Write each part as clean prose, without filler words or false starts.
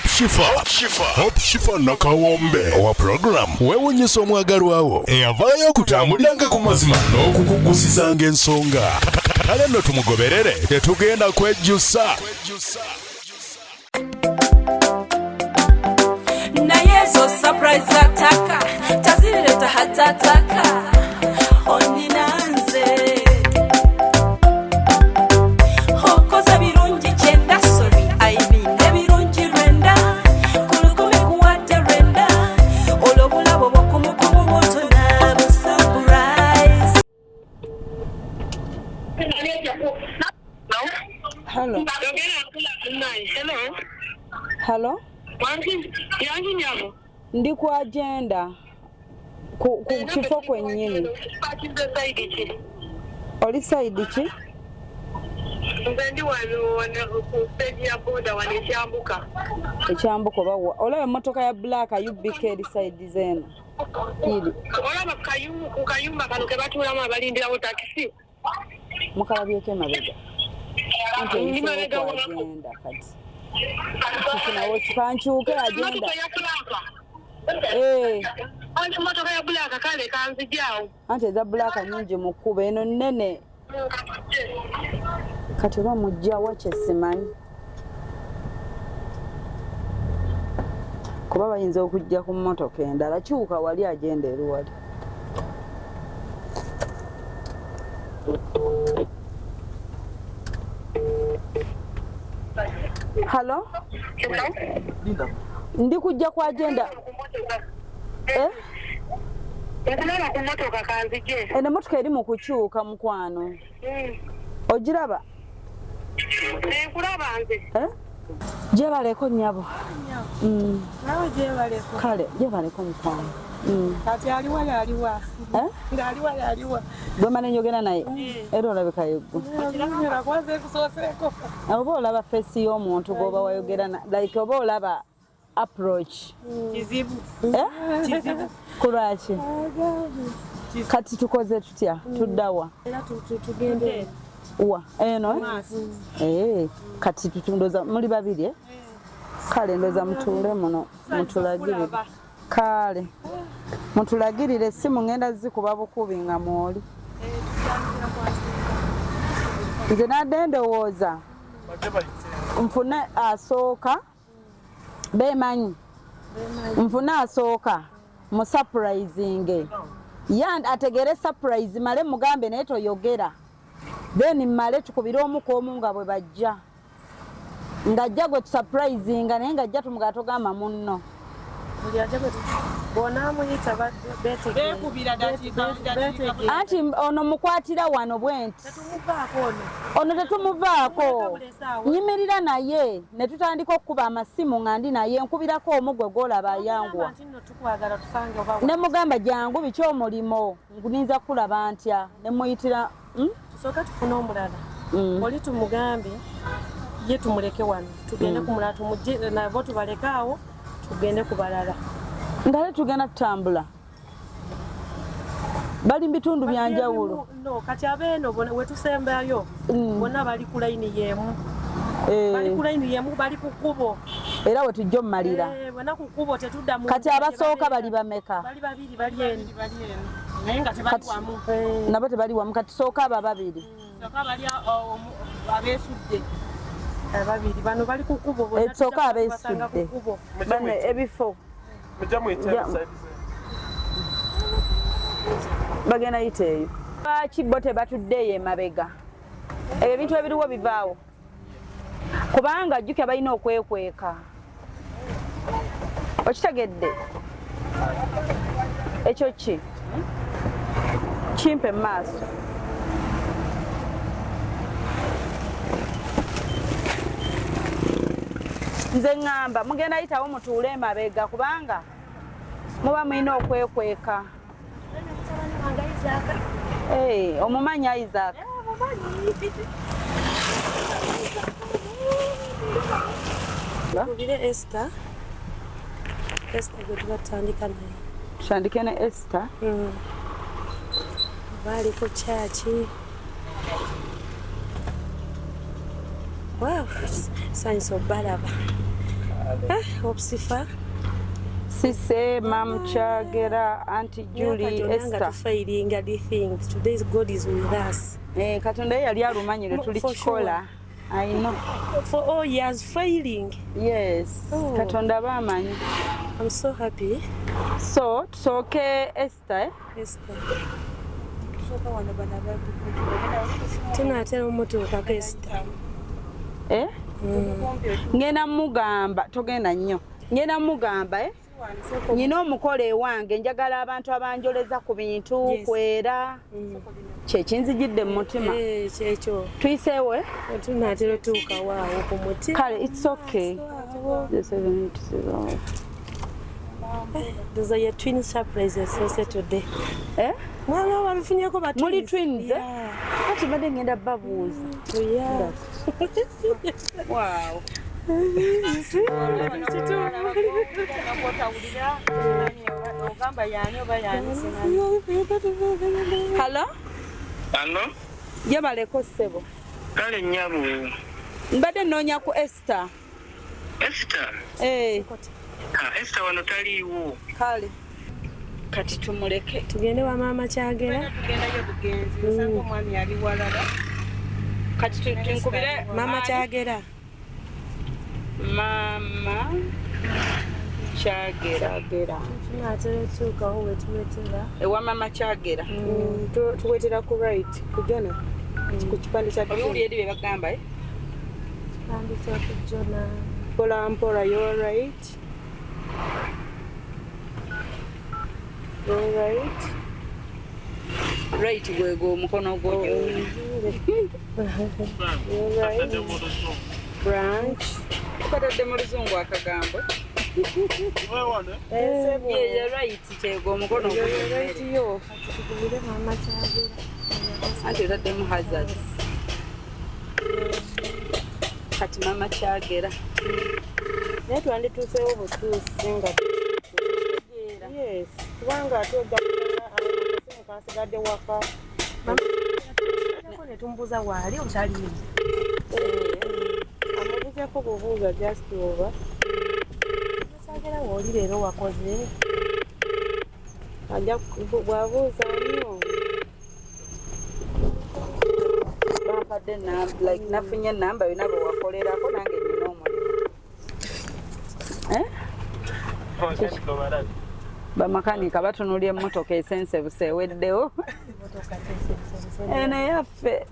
Hope Shifa nakawombe owa program wewunyisa omwagalwawo eyavaayo okutambuliranga ku mazima n'okukugusizanga ensonga kale nno tumugoberere tetugenda kwejjusa naye zo surprise ataka tazireta hatataka oninanze hokoza birungi kyenda sorry I mean ebirungi rwenda kulukumi kuwadde rwenda olobulabo bwokumukumu bwotona bu surprise. Hello. Hello. Ndi ku agenda ku kifo kwennyini. Oli side ki? Ndi wano ku stage ya boda wano ekyambuka. Ekyambuka bawa. Olaba emmotoka ya black UBK eri side zeno. Yidi. Olaba kayumba kano ke batuulamu abalindirawo takisi. Mukalabyeko mabega. Ndi mabega agenda kati. Kinawo kipanchuke agenda. Ante motoka ya black kale kanzijawo. Ante za black nyingi mu kkubo eno nnene. Kati oba mujja wache simanyi. Kuba bayinza okujja ku mmotoka endala kiwuka wali agenda eri wali. Hello? Ndi kujja ku agenda. Nkulaba ku mmotoka kanzije. Eno mmotoka eri mu kukyuka mukwano. Ogiraba? Nkulaba nze. Gyebaleko nnyabo. Nawe gyebaleko. Kale gyebaleko mukwano. Kati aliwa yaliwa. Ngaliwa yaliwa. Gwe mane njogera naye. Era olabika yeggwe. Kiranyira kwaze kusooseko. Oba olaba face y'omuntu gwoba wayogera like oba olaba approach. Kizibu. Kizibu. Kulwaki? Kati tukoze tutya? Tuddawa. Era tugende. Wa eno kati tutundoza muli babiri kale ndoza mutule muno mutulagirire kale mutulagirire simu ngenda zikuba bukubi nga mwoli nze nadde ndowooza nfune asooka bemanyi nfune asooka mu surprising yand ategere surprise male mugambe naye toyogera then male tukubira omukomu nga bwe bajja ngajja gwe surprising naye ngajja tumugato gama munno Buli ajja gwe bona muyita betege Bekubira dakiika. anti ono mukwatira wano bwenti tetumuvaako ono. ono tetumuvaako nyimirira naye ne tutandika okukuba amasimu nga ndi naye nkubirako omugwe gwolaba ayanguwa tukwagala tusange oba ne mugamba jangu biki omulimo nguninza kulaba ntya ne muyitira tusooka tufune omulala oli tumugambe ye tumuleke wano tugende ku mulala tumugye nabo tubaleke awo tugende ku balala ngale tugenda tutambula bali mbitundu byanjawulo no kati abeeno wetusembayo bonna bali ku layini yemu bali ku layini yemu bali ku kkubo era we tujja omumalira bonna ku kkubo tetudda mu kati abasooka bali bameka bali babiri bali eno naye nga tebali wamu nabo tebali wamu kati sooka aba babiri sooka bali abeesudde babiri bano bali ku kkubo bonna sooka abeesudde bano ebifo bagenda yita eyo lwaki bo tebatuddeeyo emabega ebintu ebiriwo bivaawo kubanga jjukya balina okwekweka okitegedde ekyo ki kimpe maaso nze ngamba mugenda yitawo mutuule emabega kubanga muba mulina okwekweka omumanya Isaac Kubire Esther gwe tubatandika naye tutandike ne Esther bali ku chachi Wow, science of balaba. Obusifa. Sise, Mam Chagera, Auntie Julie, Esther. Failing at the things. Today's God is with us. Katonda yali alumanyire tuli kikola. I know. For all years failing. Yes. Oh. Katonda bamanyi. I'm so happy. So, tusooke Esther. Esther. Tunaatera omutuuka Esther. Ngenda mugamba, togenda nnyo. Ngenda mugamba nyina omukola ewange njagala abantu abanjoleza ku bintu kwera kyekinzijidde mu mutima kyekyo tuyiseewe tunaatera otuuka waawo ku mutima kale it's okay those are your twin surprises also today mwana wabifunyeko ba muli twins kati badde ngenda babuuza wow Hello? Hello? Jabaleko ssebo. Kale nyabu. Mbadde nnoonya ku Esther. Esther? Esther wano taliiwo. Kale. Kati tumuleke. Tugende wa maama Kyagera. Tugendayo bugenzi. Nsanga omwami ali walala. Kati tunkubire maama Kyagera. Mama Kyagera. Tunaatera otuukawo we tuwetera. Ewa Mama Kyagera. Tuwetera ku right. Kujona. Ku kipande kya Oluwuli eri bye bagamba Kipande kya kujona. Mpola mpola, you're right. You're right. Right gwego omukono gwo. You're right. Branch. Tukatadde mu luzungu akagambo. You're right kyego omukono gwo. You're right yo. Tugende maama Kyagera. Anti otadde mu hazards. Kati Mama Kyagera. Naye twandituuseewo butuusi nga yes kubanga ate kansigadde waka ne tumbuuza waali otaliimu amubuuzeko bubuuza just oba Kyagera wooli leero wakoze ajja bwabuuza nnyo bampadde like nafunye enamba yonna bwe wakolerako nange nina omulimu bamakanika batunulya emmotoka esensebuse eweddewo eno yaffe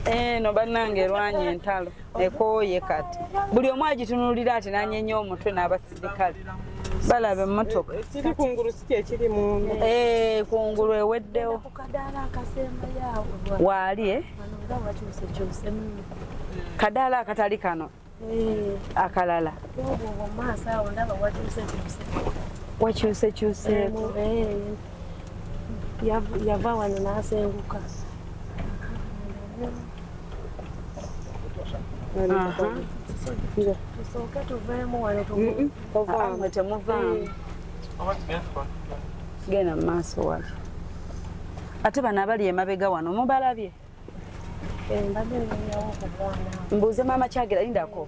eno bannange erwanya entalo ekooye kati buli omu agitunulira ati nanyenya omutwe n'abasirikale balaba emmotoka kiri kungulu si kyekiri munda kungulu eweddewo waali kadaala akatali kano akalala wakyusekyuseeko yava wano n'asenguka tusooke tuveemu wano mwe temuvaamu genda mu maaso wali ate bano abali emabega wano mubalabye mbuuze Maama Kyagera lindako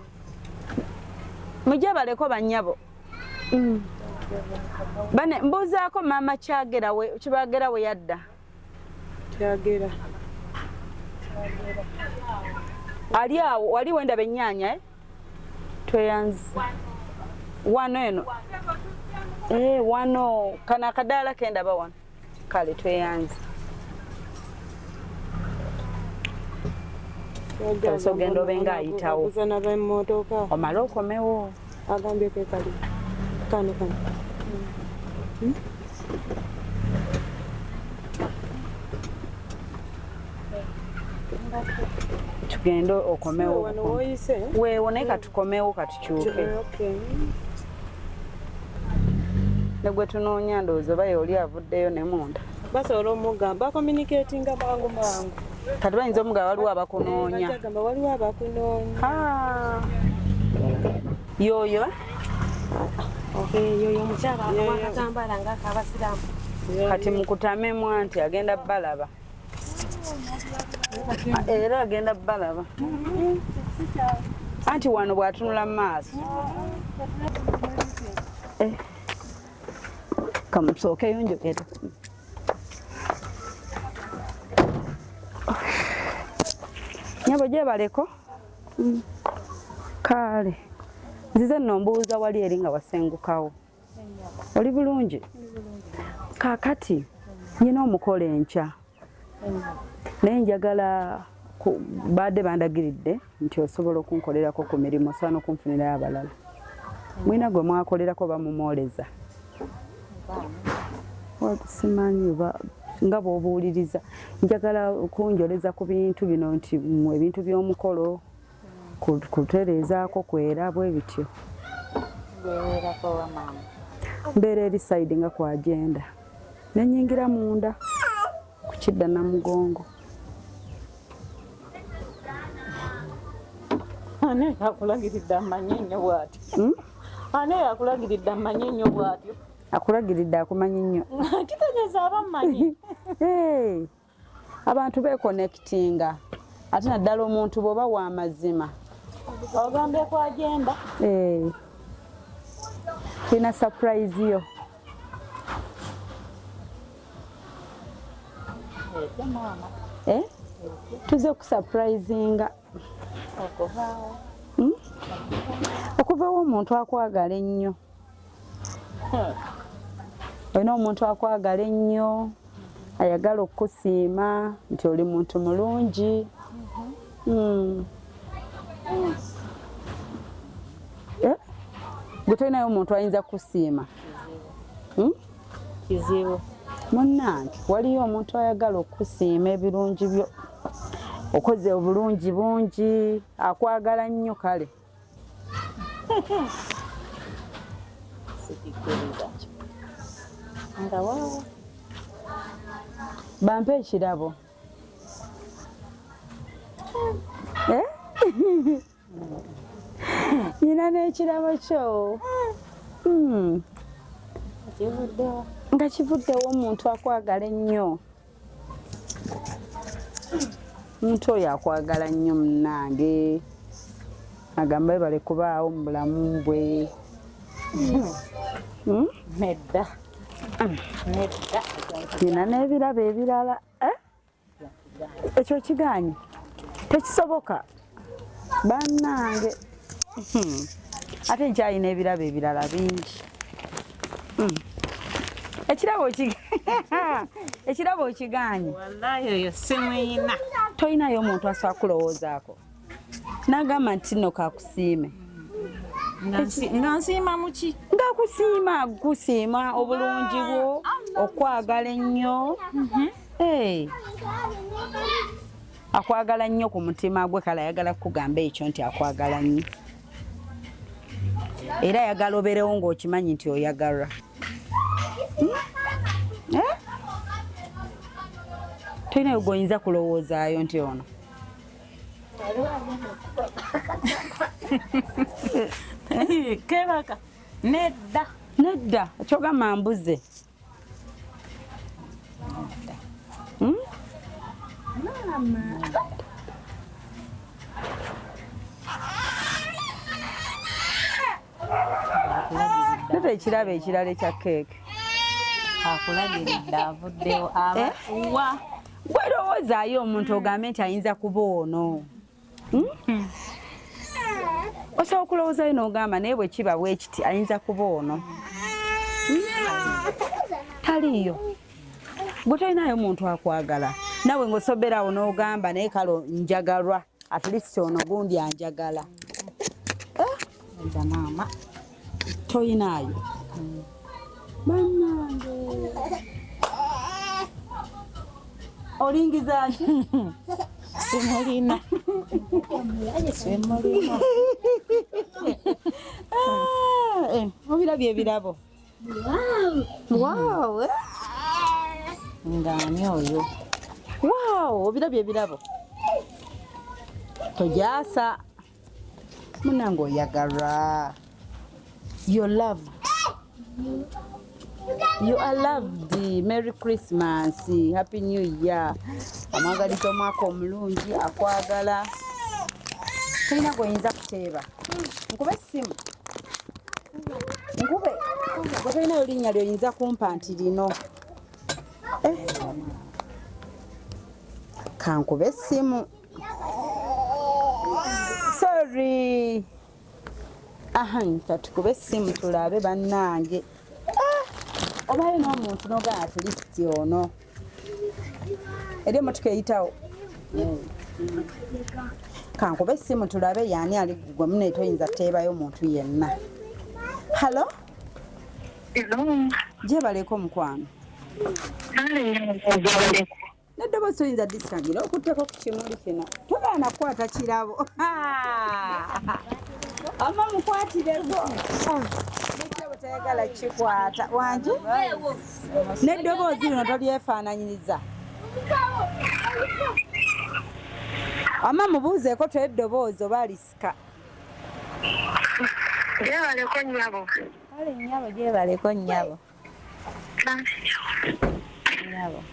mujja baleko bannyabo bane mbuuzaako Maama Kyagera Kibagera we yadda Kyagera ali awo wali wendaba ennyaanya tweyanze wano eno wano kano akadaala kendaba wano kale tweyanze so genda obenga ayitawo omale okomewo agambye ke kali kano tugende okomewo wano woyise weewo naye katukomewo katukyuke ne gwe tunoonya ndowooza oba yoli avuddeyo ne munda basobola omugamba bakomunikatinga mangu mangu kati bayinza omugaba waliwo abakunoonya agamba waliwo abakunoonya yoyo yoyo omukyala akatambala nga akabasiramu kati mukutamemu anti agenda balaba era agenda balaba anti wano bw'atunula mu maaso kamusookeyo njogere nyabo gyebaleko kale nzize nno mbuuza wali eri nga wasengukawo oli bulungi kaakati nyina omukolo enkya naye njagala baadde bandagiridde nti osobola okunkolerako ku mirimu osaana okunfunirayo abalala mwina gwe mwakolerako bamumwoleza simanyi nga bw'obuwuliriza njagala kunjoleza ku bintu bino nti ebintu by'omukolo kutereezaako kwera bwe bityo mbeera eri sayidi nga kwagenda nenyingira munda ku kidda namugongo Ani yakulagiridde amanye nnyo bw'atyo? Ani yakulagiridde amanye nnyo bw'atyo? Akulagiridde akumanyi nnyo. Kitegeeza abamanyi. Abantu beekonnekitinga ate naddala omuntu bw'oba wa mazima. Ogambye ku agenda? Tulina surprise yo. Tuze okusurprisinga. Okuvaawo omuntu akwagala ennyo. Olina omuntu akwagala ennyo ayagala okusiima nti oli muntu mulungi. Gwe tolinayo omuntu ayinza kusiima. Kizibu. Munnange waliyo omuntu ayagala okusiima ebirungi byo. Okoze obulungi bungi akwagala nnyo kale. Bampe ekirabo. Nina n'ekirabo kyo. Nga kivuddewo omuntu akwagala ennyo. Omuntu oyo akwagala nnyo munnange. Agamba bale kubaawo mu bulamu bwe. Nedda. Nedda. Nina n'ebirabo ebirala. Ekyo kigaanyi. Tekisoboka. Bannange. Ate nkyalina ebirabo ebirala bingi. Ekirabo okigaanyi. Wallahi oyo simuyina. Toyinayo omuntu asobola kulowoozaako. N'agamba nti nno kakusiime. Nga nsiima muki? Nga kusiima obulungi bwo, okwagala ennyo. Akwagala nnyo ku mutima gwe kale ayagala kukugamba ekyo nti akwagala nnyo. Era ayagala obeerewo ng'okimanyi nti oyagalwa. Toyinayo gw'oyinza kulowoozaayo nti ono. Kebaka. Nedda. Nedda. Kyogamba mbuze. Nete ekirabo ekirala ekya keeke. Akulagiridde avuddewo wa. Gwerowoozaayo omuntu ogambe nti ayinza kuba ono. Osobola okulowoozaayo n'ogamba naye bwe kiba bwe kiti ayinza kuba ono. Taliyo. Gwe tolinayo omuntu akwagala. Nawe ng'osoberawo n'ogamba naye kale njagalwa. At least ono gundi anjagala. Nja maama. Toyinayo. Bannange. Olingiza ki? Simulina. Simulina. Obirabye ebirabo. Wow. Ng'ani oyo. Wow, obirabye ebirabo. Tojaasa. Munnange oyagalwa. You're loved. You are loved. Merry Christmas. Happy New Year. Amwagaliza omwaka omulungi akwagala. Tulina gwoyinza kuteeba. Nkube essimu. Nkube. Gwe tulina linnya lyoyinza kumpa nti lino. Kankube essimu. Sorry. Katukube essimu tulabe bannange. Obaye n'omuntu noga at least ono. Eri emotoka eyitawo. Kankube essimu tulabe yani ali gwe mune toyinza teebayo muntu yenna. Hello? Hello. Je baleko mukwano. Neddobo soyinza disangira okutteko ku kimuli kino. Togaana kukwata kirabo. Ama mukwatireko. Nekirabo tayagala kikwata. Wangi? Neddoboozi lino tolyefaananyiriza. Ama mubuuzeeko teddoboozi oba alisika. Gyebaleko nnyabo. Kale nnyabo gyebaleko nnyabo. Nnyabo.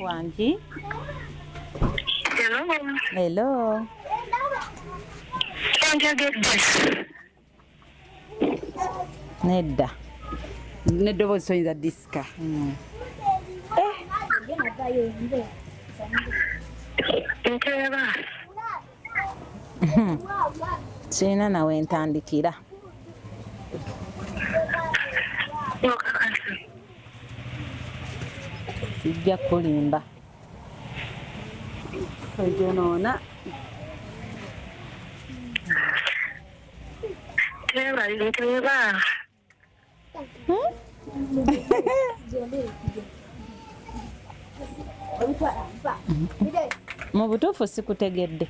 Wangi? Hello. Hello. Nedda. Neddoboozi soyinza disika. Nteeba. Sirina nawe ntandikira. Sijja kulimba. Ojonoona. Nteeba. Mu butuufu sikutegedde.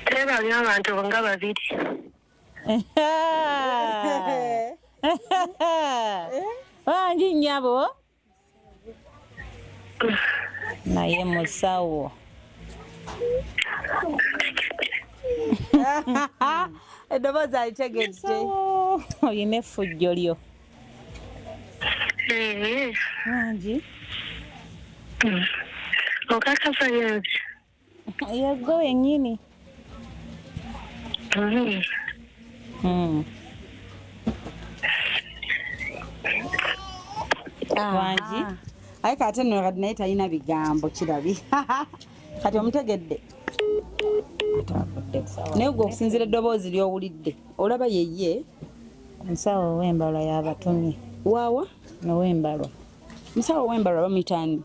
Teebali abantu nga babiri. Wangi nnyabo? Naye musawo. Eddoboozi alitegedde. Oyina effujjo lyo. Wangi? Okakasa yange. Yegwe wennyini. Wangi? Aye kati nno kati naye talina bigambo kirabi. Kati omutegedde. Naye gwe okusinziira eddoboozi ly'owulidde olaba yeye Musawo ow'embala y'abatumye. waawa Ow'embala. musawo w'embala bamuyitaani.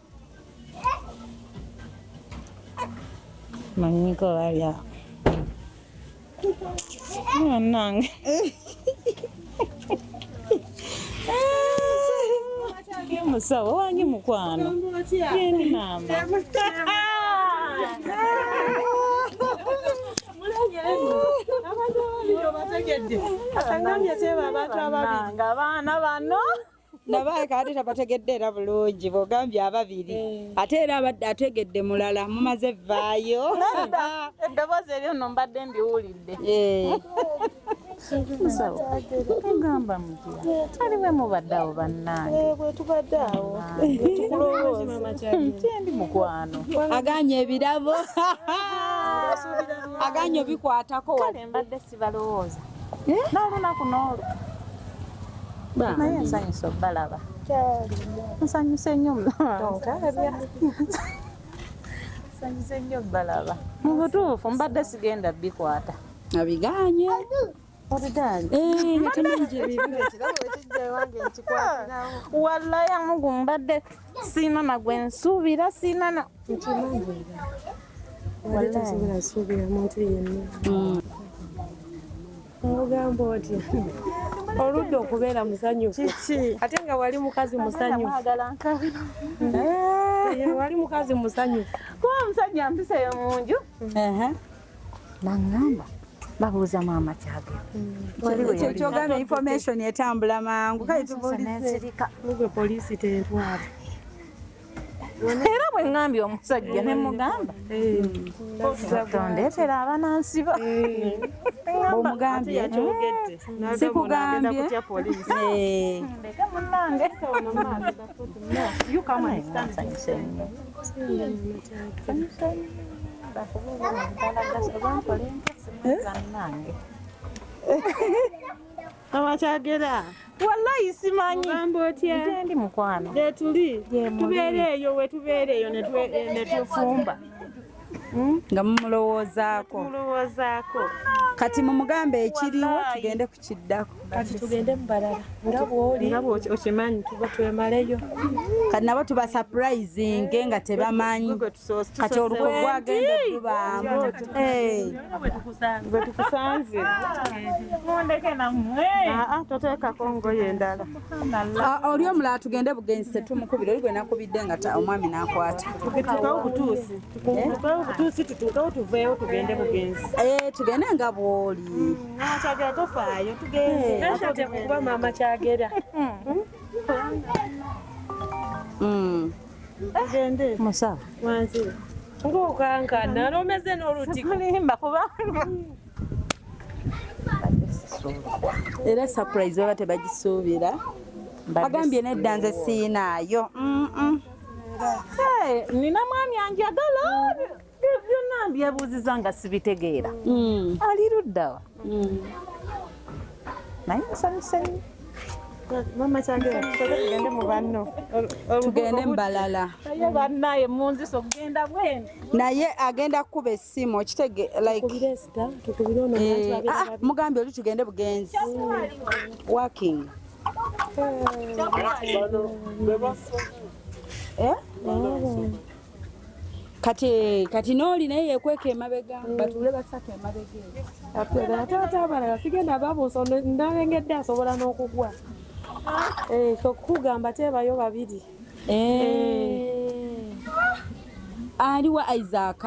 Manyiko balya. Nange. Musawo wangi mukwano. Yendi namba. Abaana bano nabaye kati tabategedde era bulungi bw'ogambye ababiri ate era abadde ategedde mulala mumaze vvaayo. eddoboozi eryo nno mbadde mbiwulidde. Musawo tugamba mutya aliwe mubadde awo bannange. Bwe tubadde awo. Kyendi mukwano. aganye ebirabo aganye obikwatako. Kale mbadde sibalowooza n'olunaku n'olwo naye nsanyusa obbalaba. Nsanyuse nnyo nsanyuse nnyo obbalaba. Mu butuufu mbadde sigenda bikwata. abiganye Wallahi amugu mbadde siina nagwe nsuubira siina na Nsuubira muntu yenna. Ogamba otya oludde okubeera musanyufu ate nga wali mukazi musanyufu. Wali mukazi musanyufu. kuba omusajja mpiseyo munju naŋŋamba babuuza maama kyagenda kyogambye information etambula mangu kale tubuulize. Nubwe poliisi tentwala. Era bwe ngambye omusajja ne mugamba. Tondeetera abanansiba. Bw'omugambye sikugambye. Ndeka munnange. You come and stand. Amachagera. Wallahi simanyi. Mugambo otya? Ntendi mukwano. Gye tuli. Tubeere eyo we tubeere eyo ne tufumba. Nga mumulowoozaako. Mulowoozaako. Kati mumugambe ekiriwo tugende kukiddako. Kati tugende mu balala. Nga bw'oli. Nga okimanyi tuba twemaleyo. Kati nabo tuba surprising nga tebamanyi. Kati oluko gwagenda tubaamu. Bwe tukusanze. Mondeke nammwe. Toteekako ngoye endala. Oli omulala tugende bugenzi tetumukubira oli gwe nakubidde nga omwami n'akwata. Tutuukawo butuusi. Tutuukawo tuveewo tugende bugenzi. Tugende nga bw'oli. Kyagera tofaayo tugende. Ate kuba mama Kyagera. Tugende. Musawo. Wansi. Ng'okankana n'omeze n'oluti. Mulimba kuba. Era surprise baba tebagisuubira. Bagambye nedda nze siinaayo. Nina mwami anjagala. Byonna mbyebuuziza nga sibitegeera. Ali luddawa. Naye nsanyuse nnyo. Mama Kyagera tugende mu banno. Tugende mu balala. Naye bannaye munziso kugenda bwene. Naye agenda kukuba essimu okitege like mugambye oli tugende bugenzi. Working. Kati n'oli naye yeekweka emabega batuule basatu emabega. Ate abalala sigenda babuusa ndalengedde asobola n'okugwa. Okugamba tebayo babiri. Aliwo Isaac.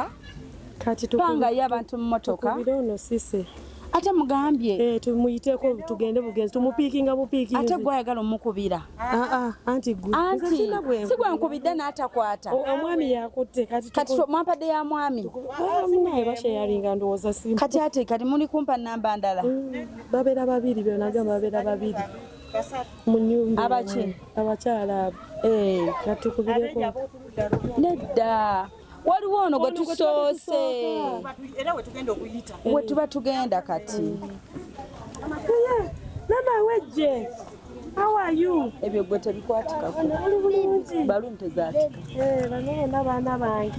Kati tupangayo abantu mu motoka. Ono sise. Ate mugambye. Tumuyiteeko tugende bugenzi tumupiikinga bupiikinzi. Ate gwayagala omukubira. Anti gwe. Anti si gwe nkubidde n'atakwata. Omwami yakutte kati mwampadde ya mwami. Naye bashayalinga ndowooza simu. Kati muli kumpa nnamba ndala. Babeera babiri byonagamba babeera babiri. Mu nnyumba. Abaki? Abakyala abo. Kati tukubireko. Nedda. Waliwo ono gwe tusoose. Era we tugenda okuyita. We tuba tugenda kati. Mama wejje. How are you? Ebyo gwe tebikwatikako. Oli bulungi. Balumu tezaatika. Bano baana bange.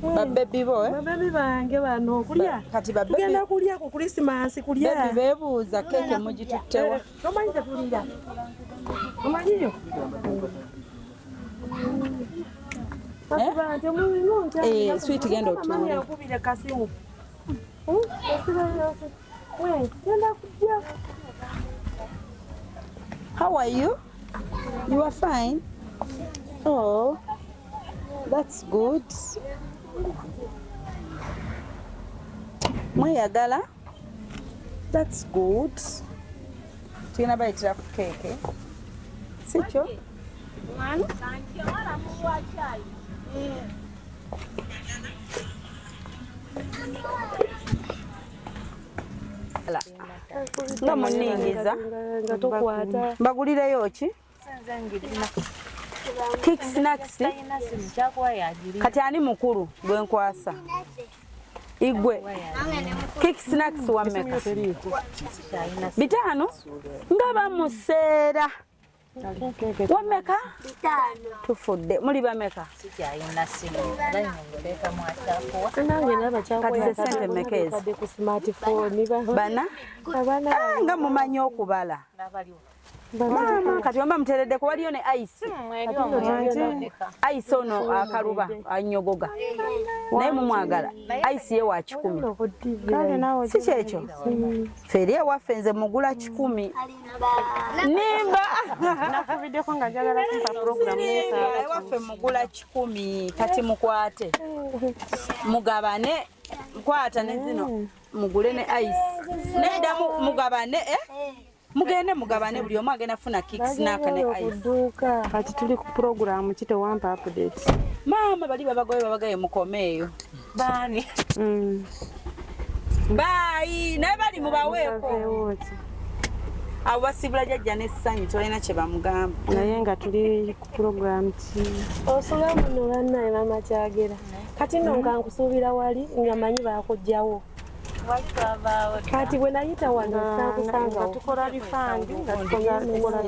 Babebi bo babebi bange bano kulya. Kati babebi. Tugenda kulya ku Christmas kulya. Baby beebuuza keke mugituttewa. Omanyi tetulya. Omanyiyo? Sweet genda otuule. How are you? You are fine? Oh, that's good. Mweyagala? That's good. Tulina bayitira ku keeke. Si kyo? Nga muningiza mbagulireyo ki? Kick snacks. Kati ani mukulu gwe nkwasa? Igwe. Kick snacks wa meka? Bitano? Nga bamuseera. Wameka? Tufudde. Muli bameka? Kati ze sente mekezi? Bana? Nga mumanyi okubala. Mama, kati wamba mutereddeko waliyo ne ice. Ice ono akaluba anyogoga. Naye mumwagala. Ice ye wa 10. Si kyekyo? Feri ewaffe nze mugula 10. Nimba. Nakubiddeko nga njagala kumpa program ewaffe mugula 10. Kati mukwate. Mugabane. Nkwata ne zino. Mugule ne ice. Nedda mugabane mugende mugabane buli omu agenda funa kicks n'aka ne ice. Kati tuli ku program kite wampa update. Mama bali babagaye mukomeeyo. Bani? Bye. Naye bali mubaweeko. Abo basibula jjajja n'essanyu tolina kye bamugamba. Naye nga tuli ku program ki. Osula muno bannaye mama kyagera. Kati nno nga nkusuubira wali nga manyi baakujjawo. Wali babaawo. Kati bwe nayita wano saakusanga tukola bifandi nga tukola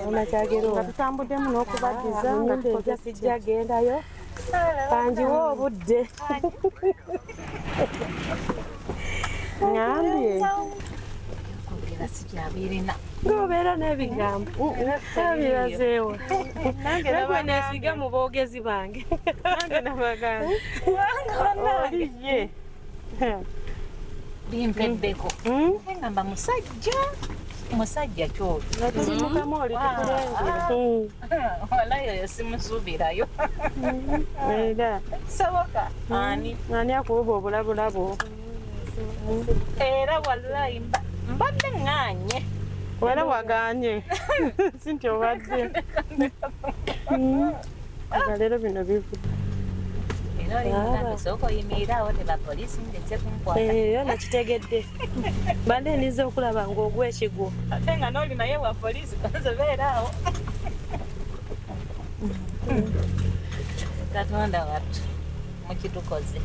mama kyagera. Nga tutambuddemu n'okubaddiza nga tukola sijja gendayo. Panjiwo obudde. Ngambye. Ngobeera n'ebigambo ebirazeewa nange neesiga mu boogezi bange nange nabagamba oliye bimpeddeko ngamba musajja kyoyo nga tulimukamu oli tukulengera walayo yo simusuubirayo era soboka ani akububa obulabulabo era wallahi mbadde ŋŋaanye wala waganye sinti obadde nga leero bino bivudde era olingambe sooka oyimirirawo ne bapoliisi ndetse kunkwata era nakitegedde bande nize okulaba ng'ogwa ekigwo ate nga n'oli naye wa poliisi konzebeeraawo katonda wattu mukitukoze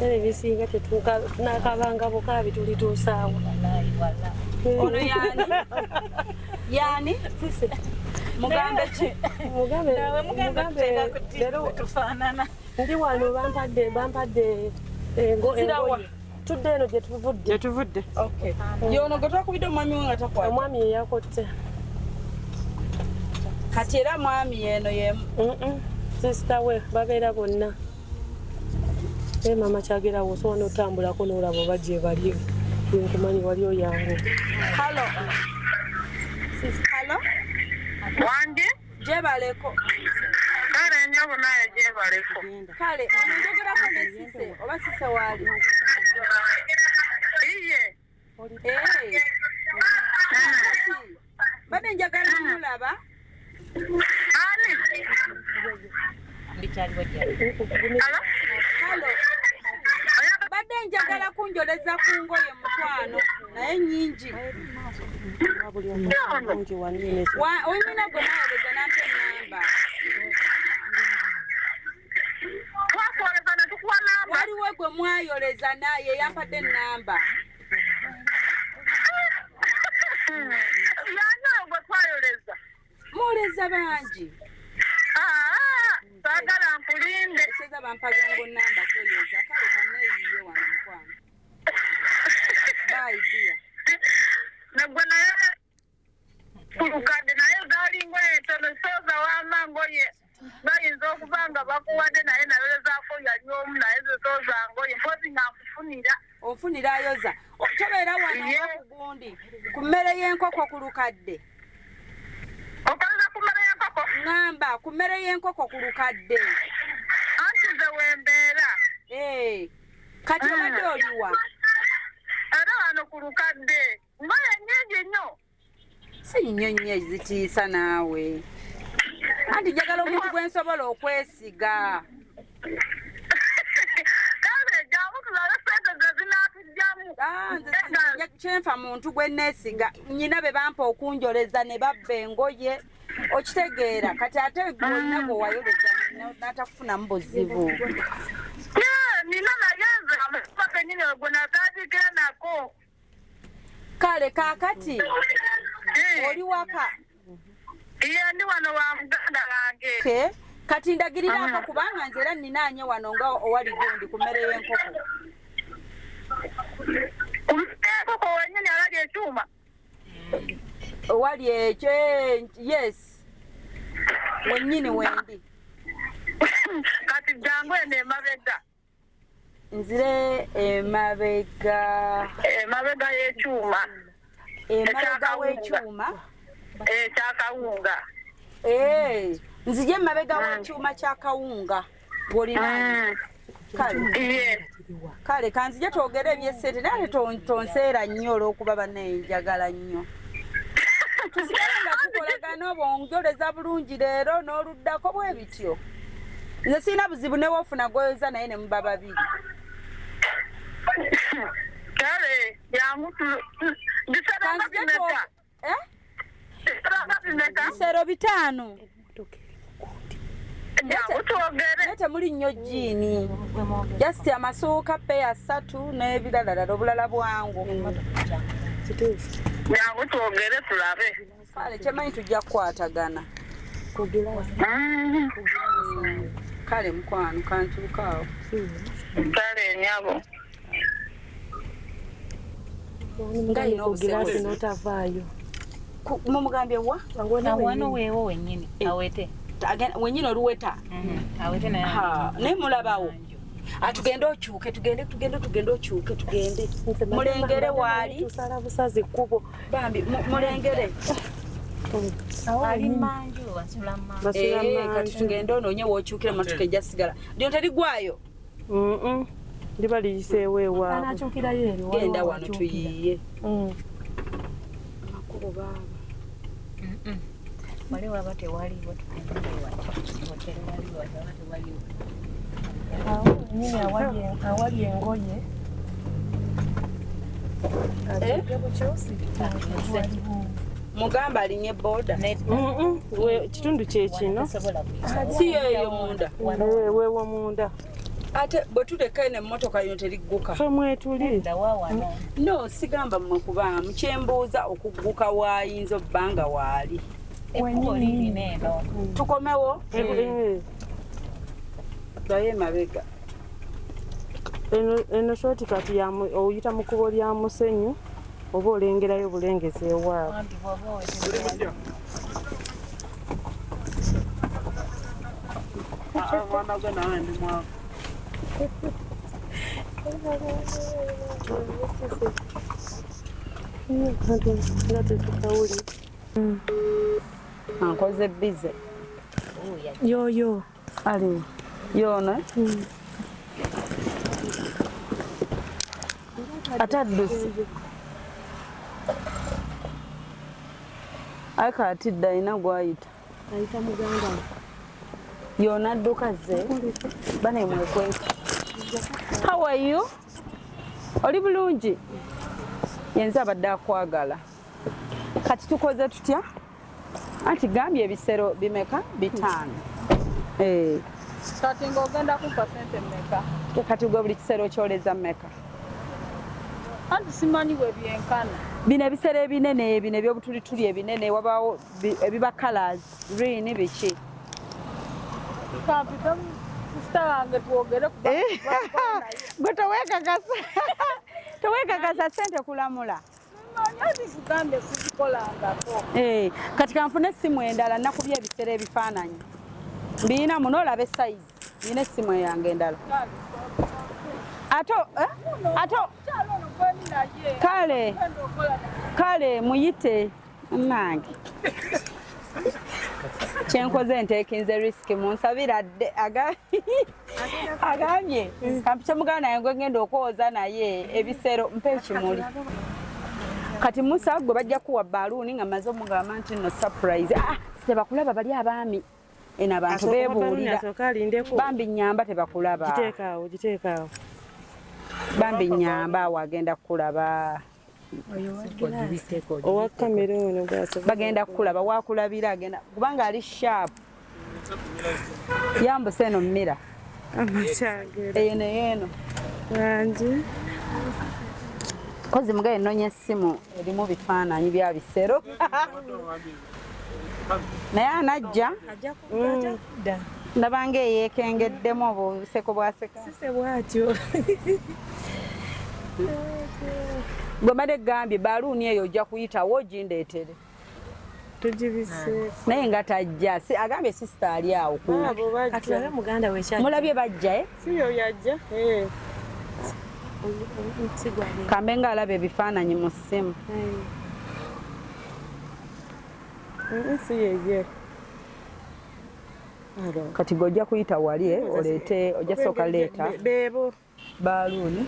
ebisinga tetunakabanga bukaabi tulituusaawo Ono yani mugambe ki mugambe tufaanana ndi wano bampadde engoye tudde eno gye tuvudde yono gwe twakubidde omwami we nga takwata omwami yeyakotte kati era mwami eno yemu sisita we babeera bonna mama kyagerawo osobola n'otambulako n'olaba oba gye bali nkumanyi wali oyangu halo Wanje? Gyebaleko Kale nnyo bunaye gyebaleko. kale onjogerako ne Sise oba Sise waali Iye. Badde njagala mulaba Ani? ndikyaliwo halo badde njagala kunjoleza ku ngoye mukwano naye nnyingi oyimina gwe mwayoleza nampe enamba Twakwoleza ne tukuwa namba. waliwo gwe mwayoleza naye yampadde enamba Yanyo gwe twayoleza. muoleza bangi Saagala nkulinde. eseza bampagango namba kweyoza kale kaneeyiye wano mukwano baidia Nagwe naye kulukadde naye gaali ngoye entono sooza wama ngoye bayinza okuba nga bakuwadde naye nayolezaako yali omu naye zesooza ngoye mpozi nga nkufunira. onfunira ayoza tobeera wano okugundi ku mmere y'enkoko ku lukadde Okoleza ku mmere y'enkoko? ŋŋamba ku mmere y'enkoko ku lukadde Anti nze wembeera. kati obadde oliwa Era wano ku lukadde ngoye nnyingi nnyo. si nnyo nnyo ezitiisa naawe anti njagala omuntu gwe nsobola okwesiga Kale jangu tulabe ssente ze zinaatujjamu. nze kyenfa muntu gwe neesiga nnyina be bampa okunjoleza ne babba engoye okitegeera kati ate gwe olina gwe wayoleza n'atakufunamu buzibu Nina nagenze amakuba kennyini gwe nataagikira nako. kale kaakati oli waka Iye ndi wano wa muganda wange. kati ndagiriraako kubanga nze era nninaanye wano nga owali gundi ku mmere y'enkoko Enkoko wennyini alali ekyuma. owali ekyo yes wennyini wendi Kati jangu eno emabega. nzire emabega Emabega y'ekyuma. emabega w'ekyuma Ekyakawunga. nzije emabega w'ekyuma ky'akawunga bw'olinaanye kale Iye. kale kanzije twogere ebyesente naye tonseera nnyo olw'okuba baneenjagala nnyo tusigale nga tukolagana obonjoleza bulungi leero n'oluddako bwe bityo nze sirina buzibu ne woofuna gwoyoza naye ne muba babiri kale yamutu bisero 5 Naye temuli nnyo jjiini just amasuuka peya 3 n'ebirala obulala bwangu jangu twogere tulabe kale kyemanyi tujja kukwatagana kale mukwano kantuukaawo kale nyabo ngayina obugirasi n'otavaayo mumugambye wa wano weewo wennyini awete wenyini oluweta naye mulabawo tugende okyuke tugende okyuke mulengere waali tusala busazi kkubo bambi mulengere ali manju basula manju kati tugende onoonye wookyukire matuka ejja sigala lyo terigwayo liba liyiseewo ewaabwe genda wano tuyiiye makubo baaba wale waba tewaliwo hoteri waliwo waba tewaliwo awo nyine awali engoye mugamba alinye boda kitundu kyekino si yeeyo munda weewo munda ate bwe tulekayo nemmotoka yino terigguka fe mwetuli no sigamba mmwe kubaamu kyembuuza okugguka waayinza obbanga waali tukomewo daye mabega eno shoti kati oyita mu kkubo lya musenyu oba olengerayo bulengezi ewaabwe ankoze bize yoyo aliwo yono ataddusi aye kaatidde alina gwayita ayita muganda yona adduka ze banemwekweka how are you oli bulungi yenza abadde akwagala kati tukoze tutya anti gambye ebisero bimeka 5 kati ng'ogenda kumpa sente mmeka kati gwe buli kisero kyoleza mmeka anti simanyi bwe byenkana bino ebisero ebinene ebino ebyobutulituli ebinene wabaawo ebiba colors green biki kampita sita wange twogere gwe towekakasa sente kulamula ati tugambe kuzikolangako kati kanfune essimu endala nakubya ebisero ebifaananyi mbiina muno olabe sayizi nina essimu yange endala kale muyite nange kyenkoze nteekinze risiki munsabira dde agambye kampita muganda yange ngenda okwoza naye ebisero mpa ekimuli kati musa gwe bajja kuwa baluuni nga maze omugamba nti no surprise tebakulaba bali abaami eno abantu beebuulira bambi nyamba tebakulaba giteekaawo bambi nyamba awo agenda kukulaba owa kamera ono bagenda kukulaba wakulabira agenda kubanga ali sharp yambuse eno mmira eyo neyeeno langi kozi mugaye nnoonya essimu erimu bifaananyi bya bisero naye anajja ndabanga eyeekengeddemu obuseko bwaseka bwatyo gwe mbadde gambye baluuni eyo ojja kuyitawo ogindeetere tugibise naye nga tajja agambye sisita ali awo atulabe muganda wekyajja mulabye bajja siyo yajja kambe nga alaba ebifaananyi mu ssimu si yeye kati gwe ojja kuyita wali oleete ojja sooka leeta beebo Baluni.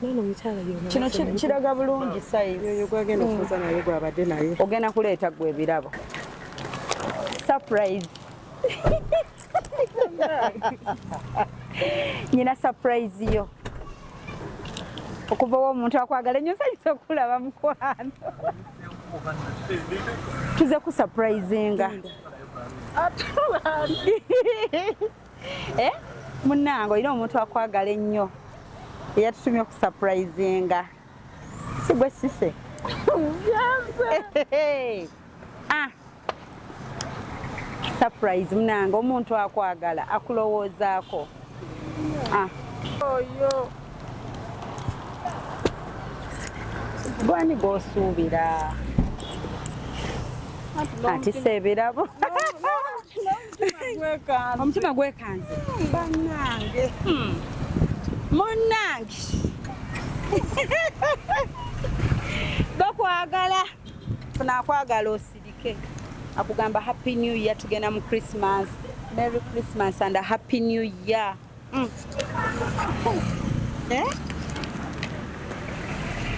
Nano mukyala yona. Kino kiraga bulungi size. Yoyo gwagenda okuza naye gwabadde naye. Ogenda kuleeta gwe ebirabo. Surprise. Nyina surprise yo. Okuva omuntu akwagala nnyo nsanyusa okulaba mukwano. Tuze ku surprisinga. Munnange olina omuntu akwagala ennyo eyatutumye ku surprisinga. Si gwe sise. Surprise munnange omuntu akwagala akulowoozaako. Oyo. Gwani gw'osuubira? Anti seebirabo. Omutima gwekanze. Bannange. Munnange. Bakwagala. Funa akwagala osirike. Akugamba Happy New Year, tugenda mu Christmas. Merry Christmas and a Happy New Year.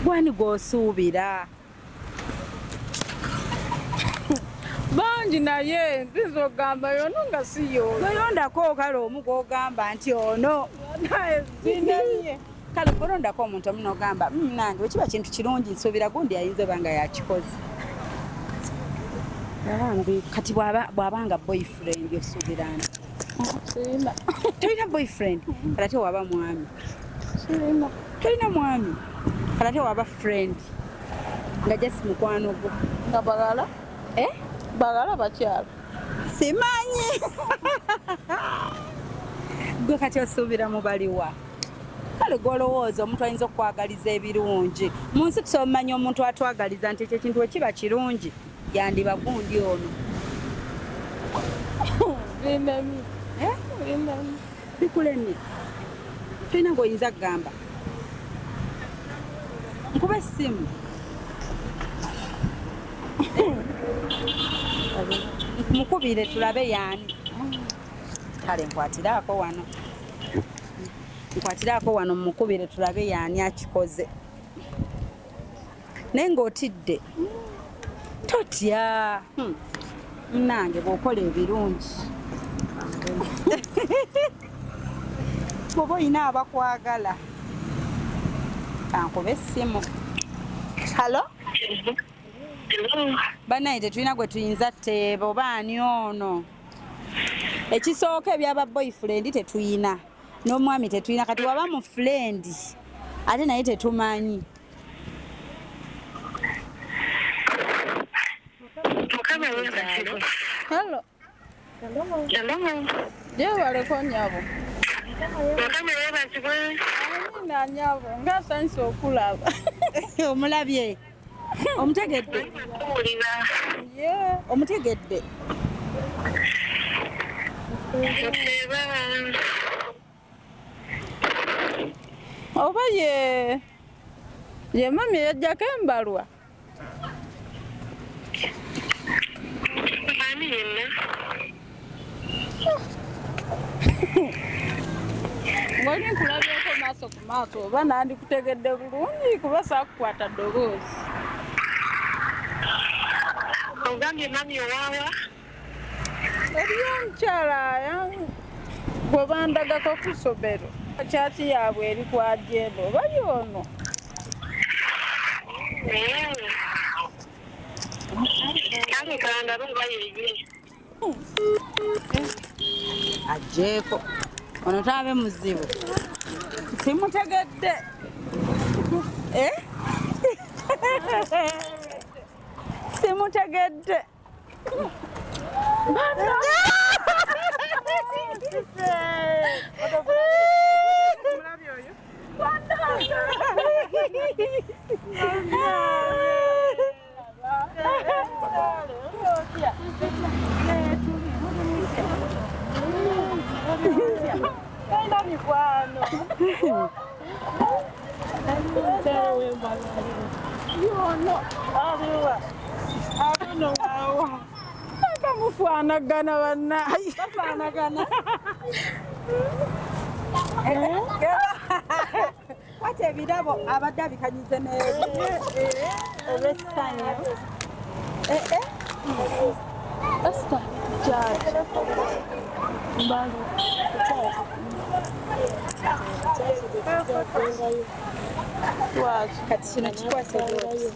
Gwani gw'osuubira? Bangi naye ntizogamba yono nga si yoyo. Yondako kale omu gw'ogamba nti ono. Kale golondako omuntu omu n'ogamba nange bwe kiba kintu kirungi nsuubira gundi ayinza oba nga yakikoze. Kati bw'abanga boyfriend osuubira nti? Sirina. Tolina boyfriend? Kale ate waba mwami? Sirina. Tolina mwami? Kale ate waba friend? Nga jasi mukwano gwo. Nga bagala? Bagala bakyala. Simanyi. Gwe kati osuubira mubaliwa. Kale gw'olowooza omuntu ayinza okukwagaliza ebirungi. Mu nsi tusomanyi omuntu atwagaliza nti ekyo ekintu ekiba kirungi yandiba gundi ono. Binemi. Bikulemye. Tolina ng'oyinza kugamba. Nkuba essimu. Mukubire tulabe yaani. Kale nkwatiraako wano. Nkwatiraako wano mukubire tulabe yaani akikoze. Naye ng'otidde. Totya. Munnange bw'okola ebirungi. Bw'oba olina abakwagala. Kankuba essimu. Halo? Bannaye tetulina gwe tuyinza tteeba oba ani ono. Ekisooka ebyaba boyfriend tetuyina. N'omwami tetuyina. Kati waba mu friend ate naye tetumanyi. Hello. Gyewaleko nyabo. Nina nyabo nga sanyusa okulaba. Omulabye? Omutegedde? Omutegedde? Oba ye mami yajjako embalwa. Ng'oli nkulabyeko maaso ku maaso oba nandikutegedde bulungi kuba saakukwata ddoboozi. Ogambye mami owaawa? Eriyo omukyala gwe bandagako ku Sobero. Kyaki yaabwe eri kwa Jendo oba yono? Kale kalanda oba yeeye. Ajjeeko. Ono taabe muzibu. Simutegedde. Simutegedde. Kamufaanagana bannaye. Bafaanagana. Ate ebirabo abadde abikanyize olw'essanyu. Esther, Kati kino kikwase goti.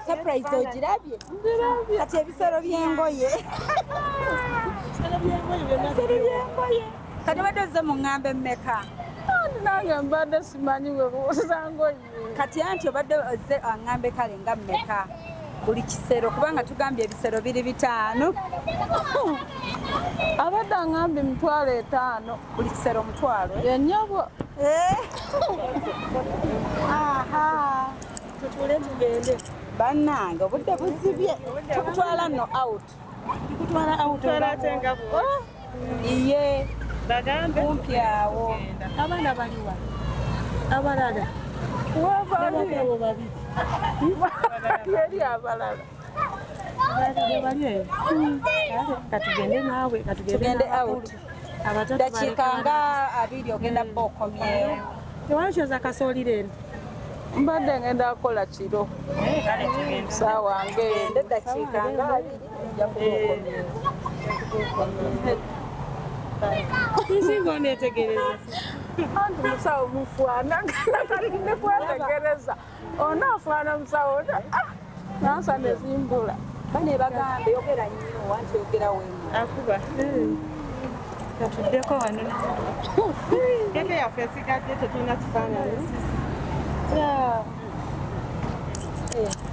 Surprise ogirabye? Kati ebisero by'engoye. Kati wadde ozze mu ŋŋambe mmeka? nange mbadde simanyi bwe buusangoye. Kati anti obadde ozze aŋŋambe kale nga mmeka? Buli kisero kubanga tugambye ebisero biri 5. Abadde aŋŋambye 5,000. Buli kisero 1,000. Yennyabo. Aha. Tutule tugende. Bannange obudde buzibye. Tukutwala nno out. Tukutwala out. Twalatenga ku. Iye. Bagambe. Kumpi awo. Abaana baliwa. Abalala. Wabali. Abo babiri. Yeri abalala. Katugende naawe. Tugende out. Dakiika nga 2 ogenda bookomyewo. Tewakyoza kasoolire eno. Mbadde ngenda kukola kiro. Kale tugende. Saawa ngende. Dakiika nga 2 ojja kubookomyewo. Nsinga oneetegereza. Anti musawo mufaanana kati nekwetegereza. Onaafaana musawo nansa nezimbula. Bane bagambe yogera nnyo wanti yogera wemu. Akuba. Katuddeko wano. Keke yaffe esigadde tetulina kifaananyi.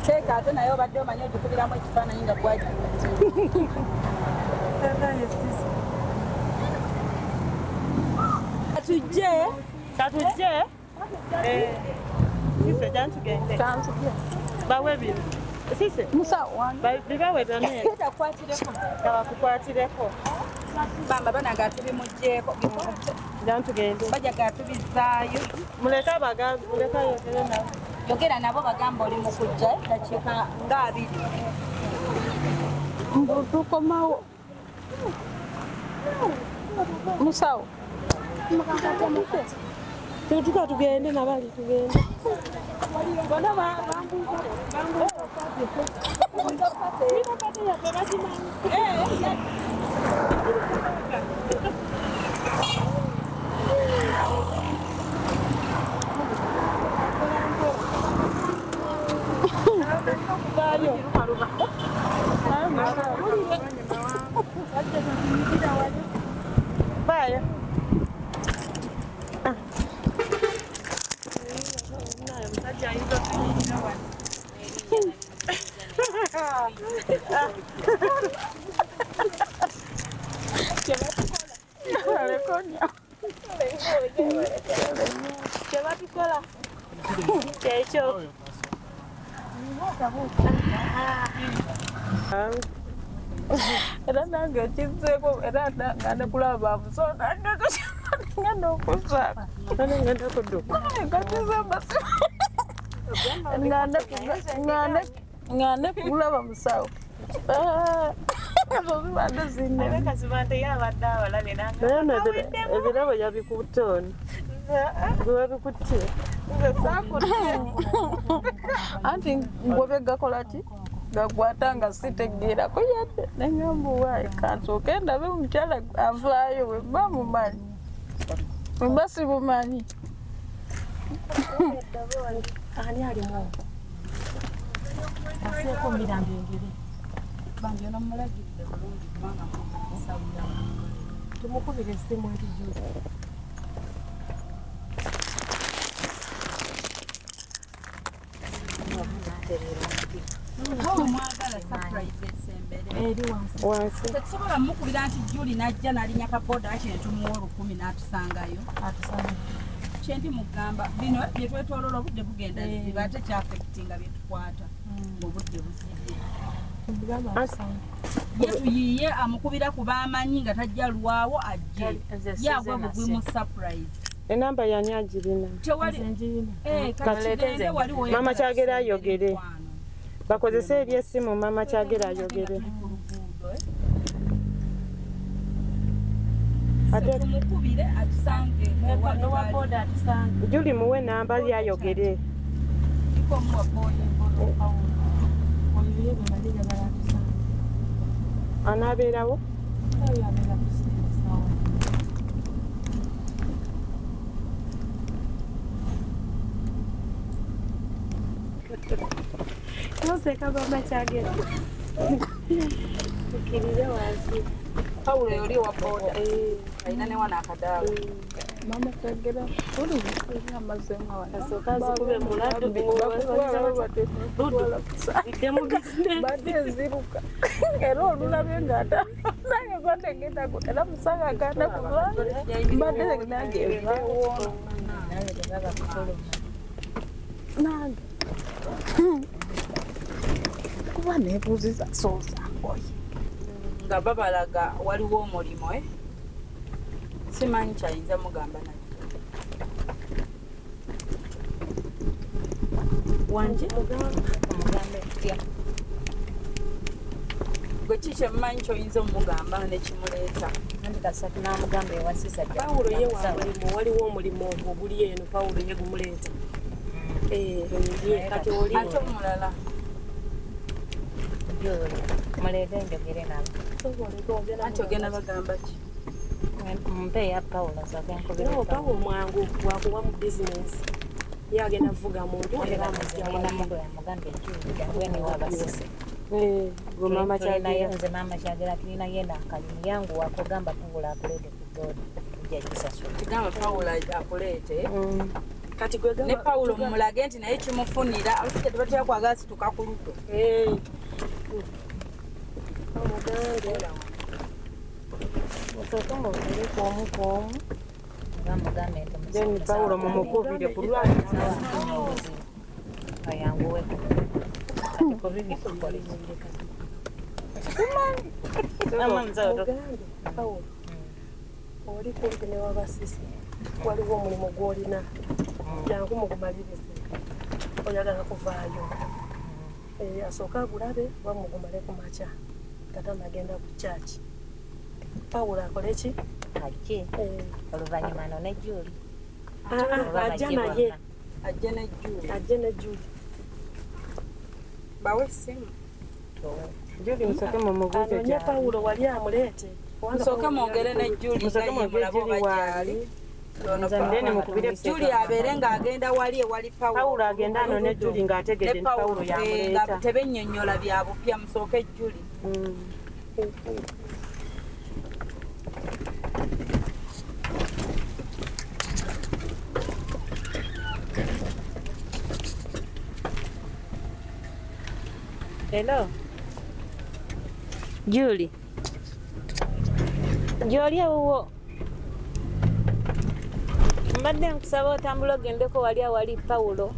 Teeka ate naye obadde omanyi ogikubiramu ekifaananyi nga gwagikutte. Katujje. Sise jantugende. Kansubye. Bawe bino. Sise. Musawo wange. Bibawe dane. Takwatireko. Kabakukwatireko. Bamba bana gatubimugjeeko. Jantugende. Bajja gatubizaayo. Muleka abagambe, muleka yogere nabo. Yogera nabo bagamba oli mu kujja dakiika nga 2. Tukomawo. Musawo. Tutuka tugende nabali tugende. Bona Bye. Kyebatukola kyekyo. Era nange kizzeeko era nga ne kulaba bamusonda ngenda okuzaako. Ngenda kudduka. Ngatiza amasimu. Ngane kulaba musawo. Ezo zibadde zinne. Ebirabo yabikutte ono. Gwe bikutte. Anti ngwe gakola ki? Gagwata nga sitegeerako yadde. Nengamba waayi kansooke ndabe omukyala avaayo we mba mumanyi. Mba sibumanyi. Ani alimu? Aseeko mirambo engeri. Bangi ono mulagidde bulungi kubanga musawuya. Tumukubire essimu entijjo. Mwagala surprise esembere. Eri wansi. Tetusobola mukubira nti Julie najja n'alinya kaboda kye tumuwa 10 n'atusangayo. Kyendi mugamba bino bye twetoloola obudde bugenda ziba ate kyafekitinga bye tukwata ng'obudde buzibye. Ye tuyiye amukubira ku baamanyi nga tajja lwawo ajje. Yagwe bugwi mu surprise. Enamba yani agirina. Tewali. Kati waliwo Mama kyagera ayogere. bakozese eby'essimu mama Kyagera ayogere. Ate tumukubire atusange n'owa boda atusange Juli muwe namba lyayogere. kiko muwa boda Anaabeerawo? Noseka mama Kyagera. Ukirire wansi. Paulo yoli wa boda aina ne wana akadawa Mama Kyagera. Uli amazenga wana. Asooka zikube mulado Idemu business. Bade ziruka. Era olulabye ngata. Nange kwategenda era musanga ganda kuba. Bade nange evawo. Nange. Kuba nebuuziza soza ngoye. nga babalaga waliwo omulimo simanyi kyayinza mugamba naye wanje gwe kiki emumanyi kyoyinza omugamba nekimuleeta Pawulo ye wa mulimu waliwo omulimu ogwo guli eno Pawulo ye gumuleeta. Kati oli ate omulala anti ogenda bagamba ki no Pawulo mwangu wakuwa mu bizinesi ye agenda kuvuga muntu era gwe mama Kyagera nze mama Kyagera tulina yenda akalimu yangu wakugamba Pawulo akulete ku boda tujja gisasula kigamba Pawulo akuleete kati gwe ne Pawulo mumulage nti naye kimufunira abasajja tebatera kwagala situka ku luddo then Pawulo mumukubire ku lwatu ayanguweko Pawulo oli kumpi ne wabasisi waliwo omulimu gw'olina jangu mugumalirize oyagala kuvaayo asooka agulabe oba mugumale ku makya katama agenda ku kyaki Pawulo akole ki ajje oluvannyuma none Juli ajja naye ajje ne Juli bawe essimu Juli musooke mumubuuze anonye Pawulo wali amuleete musooke mwogere ne Juli musooke mwogere Juli waali Juli abeere ng'agenda wali ewali Pawulo agenda anone Juli ng'ategedde nti Pawulo yamuleeta nga tebennyonnyola bya bupya musooke Juli Hello Juli gy'oli ewuwo mbadde nkusaba otambula ogendeko wali awali Pawulo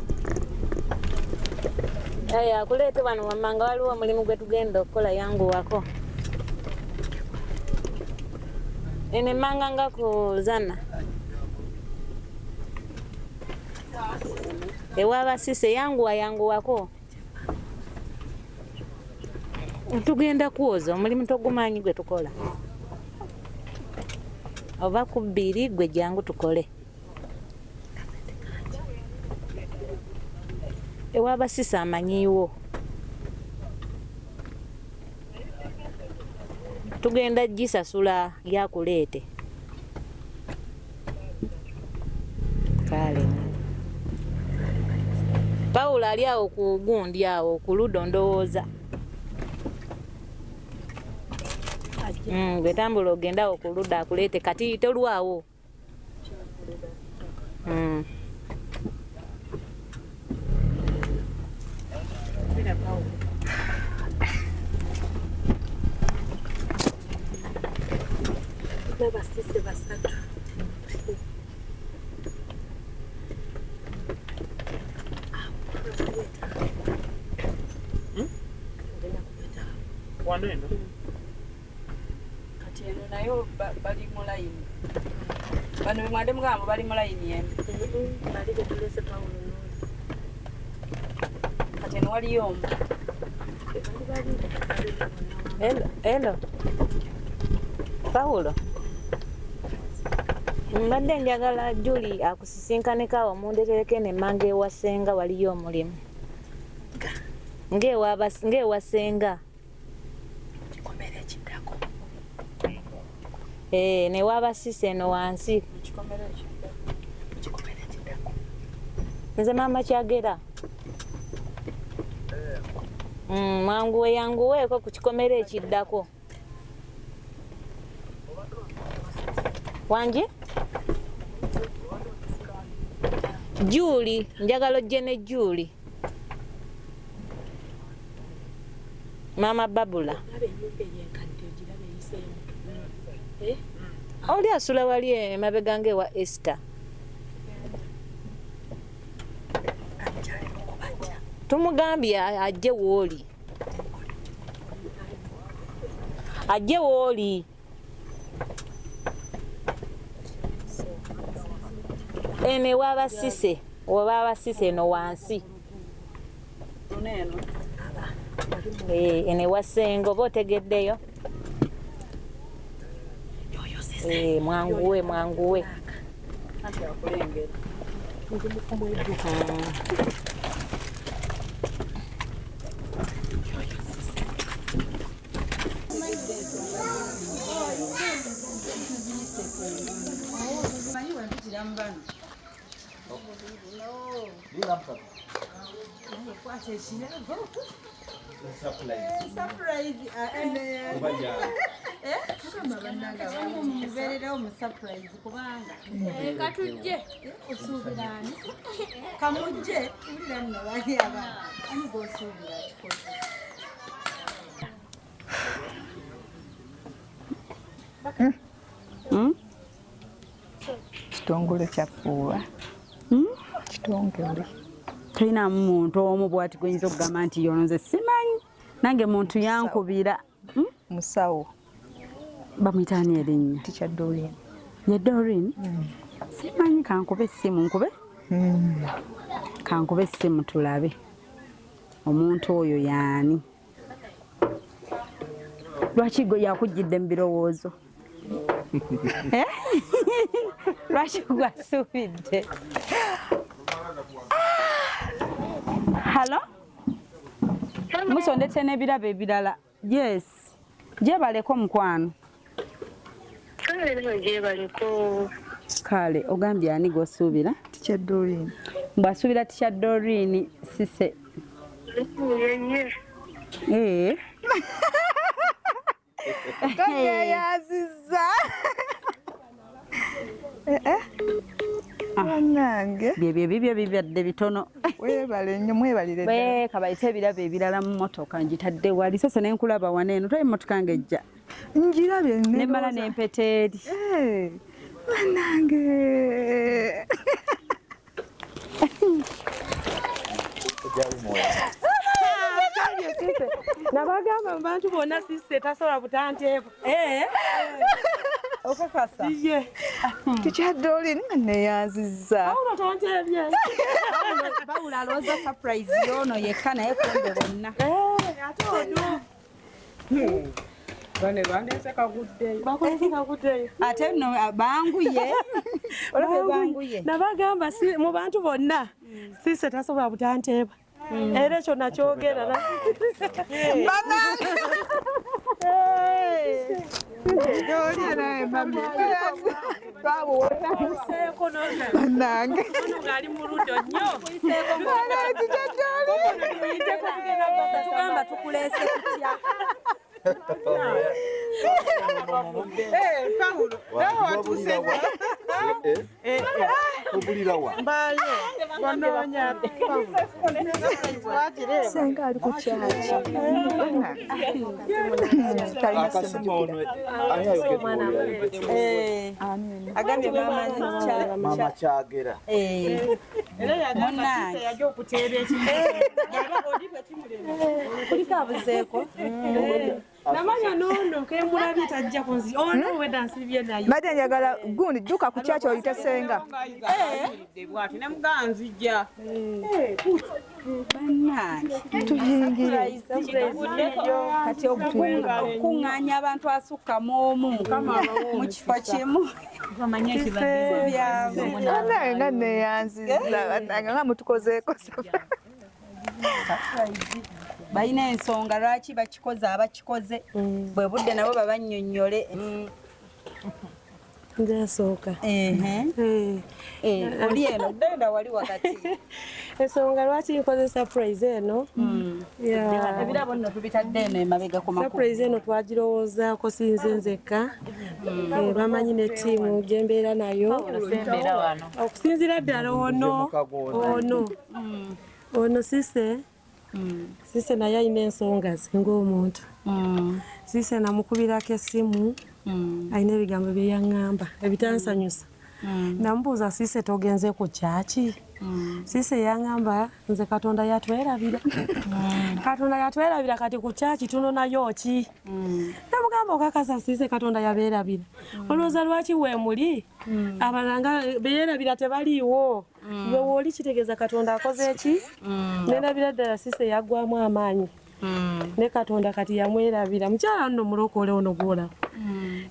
akuleete wano wammanga waliwo omulimu gwe tugenda okukola yanguwako eno emmanga nga ku Zana ewabasise yanguwako tugenda kwoza omulimu togumanyi gwe tukola oba ku 2 gwe jangu tukole ewabasisa amanyiiwo tugenda gisasula yakuleete kale Pawulo ali awo ku gundi awo ku ludo ndowooza gwe tambula ogenda awo ku ludo akuleete kati tolwawo n'abasise basatu Waneno? Kati eno nayo bali mu layini bano mwade mugamba bali mu layini emu bali betulese Pawulo kati eno waliyo omu Hello. Paulo. Mbadde njagala Julie akusisinkaneko awo mundetereko n'emmanga ewasenga waliyo omulimu. Ng'ewasenga. Kikomera ekiddako. Ne wabasise eno wansi. Kikomera ekiddako. Nze maama Kyagera. Mwanguwe yanguweeko ku kikomera ekiddako. Wangi? Julie, njagala ojje ne Julie. Mama Babula. Oli asula wali emabega ng'ewa Esther. Tumugambye ajje wooli. Ajje wooli. Ene wabasise no wansi. Ene wasengo botegeddeyo. Mwanguwe. Ati akulengera. Katujje osuubirani kamujje ulira nno wali aba ani gosuubira kikoze kitongole kyafuuwa kitongole tulina muntu omu bwati gwenyiza okugamba nti yono nze simanyi nange muntu yankubira musawo bamuyitaani erinnya tikya Doreen ye Doreen simanyi kankube essimu kankube essimu tulabe omuntu oyo yaani lwaki gwe yakujjidde mu birowoozo lwaki gwasuubidde halo musondetse n'ebirabo ebirala yes gyebaleko mukwano kale ogambye ani g'osuubira tikya Doreen mbw'asuubira tikya Doreen sise kangeyaziza nange byebyo bibyo bibadde bitono webale nnyo mwebalire ddala kabayite ebirabo ebirala mu mmotoka ngitadde wali sose ne nkulaba wano eno toye emmotoka ng'ejja njirabye nemmala n'empeta eri bannange nabagamba mu bantu bonna sisse tasobola butanteebo okakasa tikya Doreen nga neyanziza awulo tonteebye bawula alowooza surprise yono yekka naye kumbe bonna ate ono bane bandeese kaguddeyo bakolese kaguddeyo ate no banguye olabye banguye nabagamba mu bantu bonna sisse tasobola butanteeba era ekyo nakyogera bannange ali mu luddo nnyo tugamba tukuleese tutya Paulo nawe watusema mbale wanoonya senga ali ku kyaki agambye Mama Kyagera era yagamba sise yajja okuteeba ekimu kuliko abuzeeko namanya nono ke mulabye tajja kunzi ono weda nsibye naye Mate njagala gundi juka ku chacho oyite senga. Bwati ne muganzija. Bannange tuyingire kati okukuŋŋaanya abantu asukka mu kifo kimu bamanye nga neyanziza batanga nga mutukozeeko balina ensonga lwaki bakikoze abakikoze bwe budde nabo babannyonnyole nzasooka oli eno ddenda wali wakati ensonga lwaki nkoze surprise eno ebirabo nno tubitadde eno emabega ku makulu surprise eno twagirowoozaako sinze nzekka bamanyi ne ttiimu gyembeera nayo okusinziira ddala ono sise naye alina ensonga ze ng'omuntu sise namukubirako essimu alina ebigambo bye yaŋŋamba ebitansanyusa namubuuza sise togenze ku kyaki sise yaŋŋamba nze katonda yatwerabira katonda yatwerabira kati ku kyaki tunonayo ki namugamba okakasa sise katonda yabeerabira olowooza lwaki weemuli abalanga beerabira tebaliiwo gwe wooli kitegeeza katonda akoze eki nerabira ddala sise yaggwamu amaanyi ne katonda kati yamwerabira mukyala nno mulokole ono gwolaba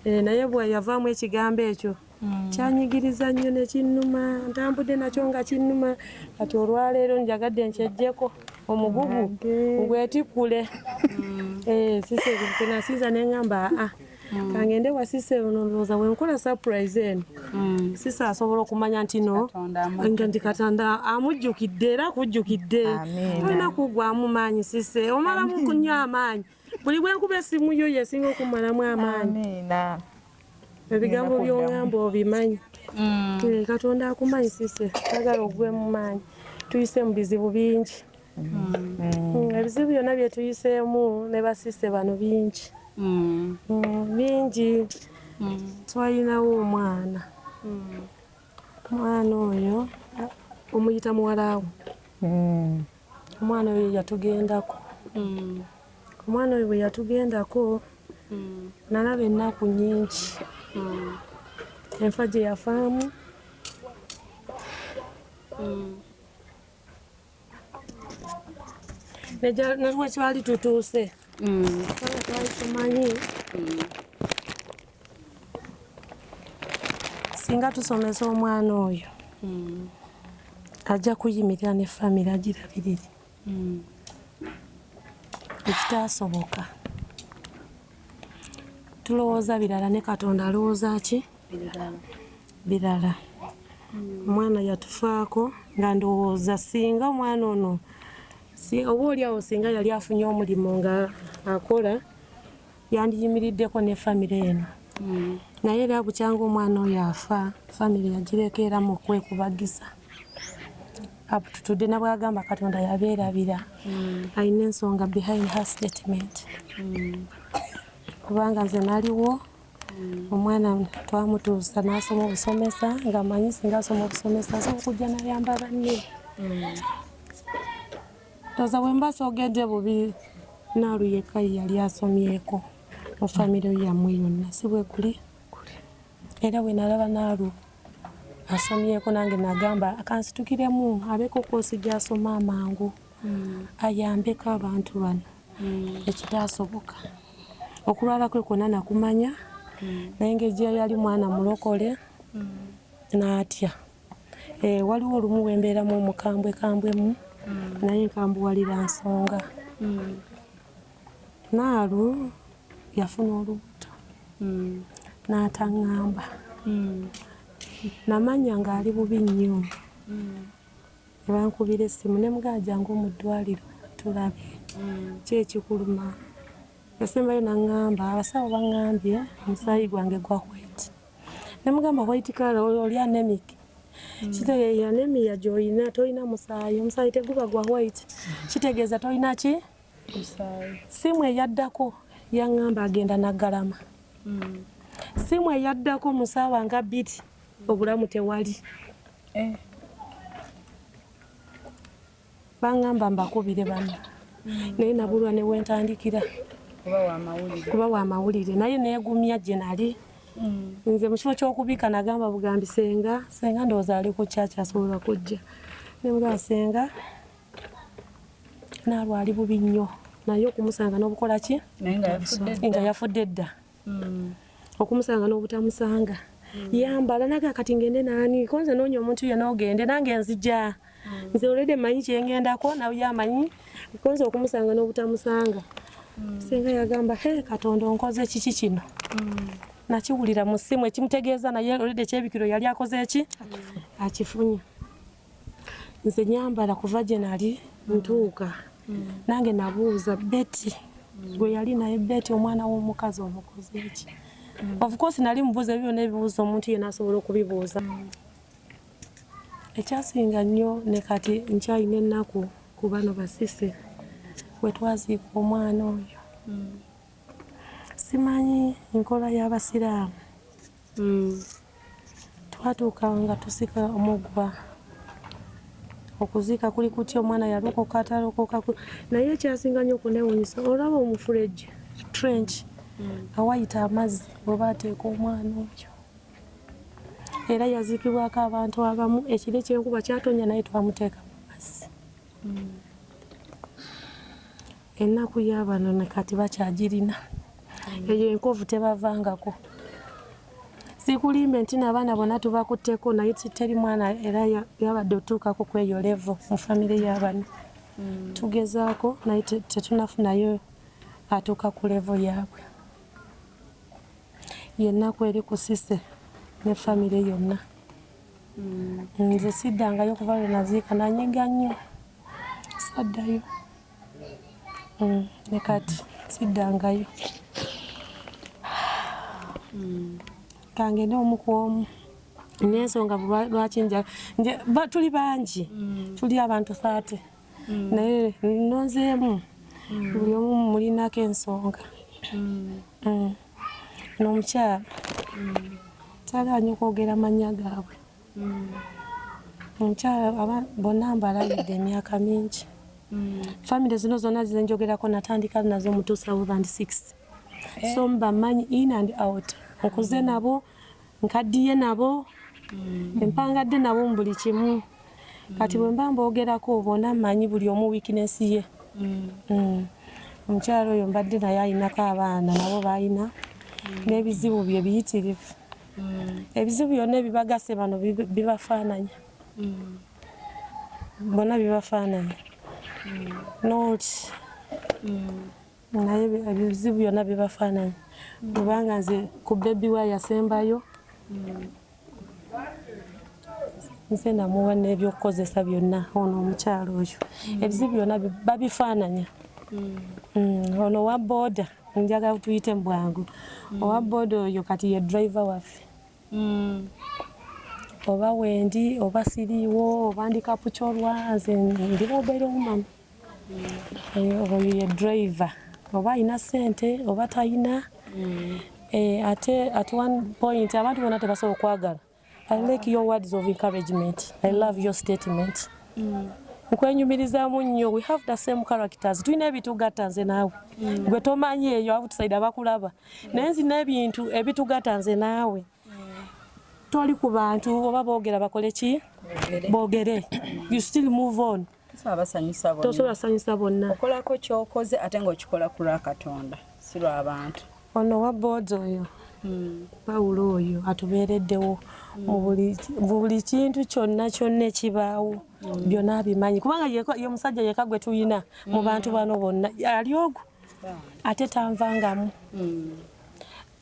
naye bwe yavaamu ekigambo ekyo kyanyigiriza nnyo nekinnuma ntambudde nakyo nga kinnuma kati olwaleero njagadde nkyejjeko omugugu ngwetikkule sise tenasiiza neŋŋamba kangende wa sise ono ndowooza wenkola surprise eno sise asobola okumanya nti no nti katonda amujjukidde era akujjukidde olina kuggwamu maanyi sise omalamu kunywa amaanyi buli bwenkuba essimu yo yesinga okumalamu amaanyi ebigambo by'oŋŋamba obimanyi katonda akumanyi sise agala ogwe mu maanyi tuyise mu bizibu bingi ebizibu byonna bye tuyiseemu ne basise bano bingi bingi twalinawo omwana oyo omuyita muwalawo omwana oyo yatugendako omwana oyo bwe yatugendako nalaba ennaku nyingi enfa gye yafaamu netwe twali tutuuse twali tumanyi singa tusomesa omwana oyo ajja kuyimirira ne famire agirabirire ekitasoboka tulowooza birala ne katonda alowooza ki birala omwana yatufaako nga ndowooza singa omwana ono oba oliawo singa yali afunye omulimu nga akola yandiyimiriddeko ne famire eno naye era bukyanga omwana oyo afa famire yagirekeeramu okwekubagiza tutudde nabwagamba katonda yabeerabira alina ensonga behind her statement kubanga nze naliwo omwana twamutuusa n'asoma obusomesa nga manyi singa asoma obusomesa asobola okujja nayamba banne toza wemba sogedde bubi naalu yekka yali asomyeko mu famire yammwe yonna si bwe kuli era bwe nalaba naalu asomyeko nange nagamba akansitukiremu abeeko koosi gy'asoma amangu ayambeko abantu bano ekitasoboka okulwala kwe kwonna nakumanya naye engeri yali mwana mulokole n'atya waliwo olumu wembeeramu omukambwekambwemu naye nkambuwalira nsonga naalu yafuna olubuto n'ataŋŋamba namanya ng'ali bubi nnyo nebankubira essimu ne mugala jangu mu ddwaliro tulabe ki ekikuluma yasembayo naŋŋamba abasawo baŋŋambye omusaayi gwange gwa white ne mugamba white kala oli anemic kitegeeza anemia gy'olina tolina musaayi omusaayi teguba gwa white kitegeeza tolina ki simu eyaddako yaŋŋamba agenda naggalama simu eyaddako musaawa nga 2 obulamu tewali baŋŋamba mbakubire bano naye nabulwa ne wentandikira kuba wa mawulire naye neegumya gye nali nze mu kifo ky'okubika nagamba bugambi senga ndowooza ali ku kyaki asobola kujja nemugamba senga naalwali bubi nnyo naye okumusanga n'obukola ki nga yafudde dda okumusanga n'obutamusanga yambala naga kati ngende nani konze noonya omuntu yenna ogende nange nzija nze olede manyi kyengendako nawe yamanyi konze okumusanga n'obutamusanga senga yagamba Katonda onkoze kiki kino nakiwulira mu ssimu ekimutegeeza naye olede kyebikiro yali akoze eki akifunye nze nyambala kuva gye nali ntuuka nange nabuuza Betty gwe yali naye Betty omwana w'omukazi omukozi eki of course nali mubuuza ebyo n'ebibuuzo omuntu yenna asobola okubibuuza ekyasinga nnyo ne kati nkyalina ennaku ku bano basise we twaziika omwana oyo simanyi enkola y'abasiraamu twatuuka nga tusika omugwa okuziika kuli kutya omwana yalokoka atalokoka naye ekyasinga nnyo okunewuunyisa olaba omufulejje trench awayita amazzi bwe baateeka omwana oyo era yaziikibwako abantu abamu ekire ky'enkuba kyatonya naye twamuteeka mu mazzi ennaku y'abano ne kati bakyagirina eyo enkovu tebavangako sikulimbe nti n'abaana bonna tubakutteko naye teri mwana era yabadde otuukako ku eyo levo mu famire y'abano tugezaako naye tetunafunayo atuuka ku levo yaabwe yennaku eri kusise ne famire yonna nze siddangayo kuva lwe naziika nanyiga nnyo saddayo ne kati siddangayo kangende omu ku omu n'ensonga lwaki tuli bangi tuli abantu 30 naye nonzeemu buli omu mulinako ensonga n'omukyala tagaanye okwogera amannya gaabwe omukyala bonna mbalabidde emyaka mingi famire zino zonna zenjogerako natandika nazo mu 2006 so mbamanyi in and out nkuze nabo nkaddiye nabo empangadde nabo mu buli kimu kati bwe mba mboogerako bonna mmanyi buli omu weakness ye omukyala oyo mbadde naye alinako abaana nabo balina n'ebizibu bye biyitirivu ebizibu byonna ebibagase bano bibafaananya bonna bibafaananya noti naye ebizibu byonna bibafaananya kubanga nze ku bebi wa yasembayo nze namuwa n'ebyokukozesa byonna ono omukyalo oyo ebizibu byonna babifaananya ono wa booda njagala tuyite mu bwangu owa booda oyo kati ye driver waffe oba wendi oba siriiwo oba ndi kapukyolwa nze ndi mobile woman oyo ye driver oba alina ssente oba talina ate at one point abantu bonna tebasobola okwagala I like your words of encouragement. I love your statement. Nkwenyumirizaamu nnyo. We have the same characters. Tulina ebitugatta nze naawe. Gwe tomanyi eyo outside abakulaba. Naye nzina ebintu ebitugatta nze naawe. Toli ku bantu oba boogera bakole ki? Boogere. You still move on. Tosobola sanyusa bonna. Okolako ky'okoze ate ng'okikola ku lwa Katonda si lwa abantu. Ono wa board oyo. Pawulo oyo atubeereddewo mu buli kintu kyonna ekibaawo byonna abimanyi kubanga ye musajja yeka gwe tuyina mu bantu bano bonna ali ogwo ate tanvangamu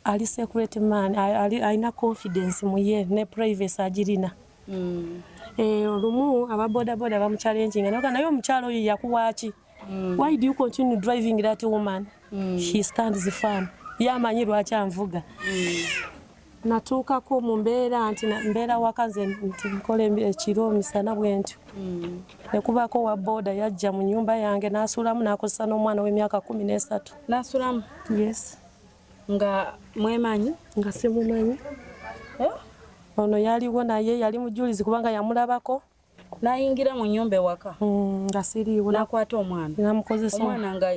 ali secret man alina confidence mu ye ne privacy agirina olumu ababodaboda bamuchallenginga naye omukyalo oyo yakuwaaki why do you continue driving that woman she stands firm yamanyi lwaki anvuga natuukako mu mbeera nti mbeera wakanze nti nkola ekiro misana bwentyo nekubako wa boda yajja mu nyumba yange n'asulamu n'akozesa n'omwana w'emyaka 13 n'asulamu yes nga mwemanyi nga simumanyi ono yaliwo naye yali mujulizi kubanga yamulabako nayingira mu nyumba ewaka nga siriiwo nakwata omwana namukozesa omwana nga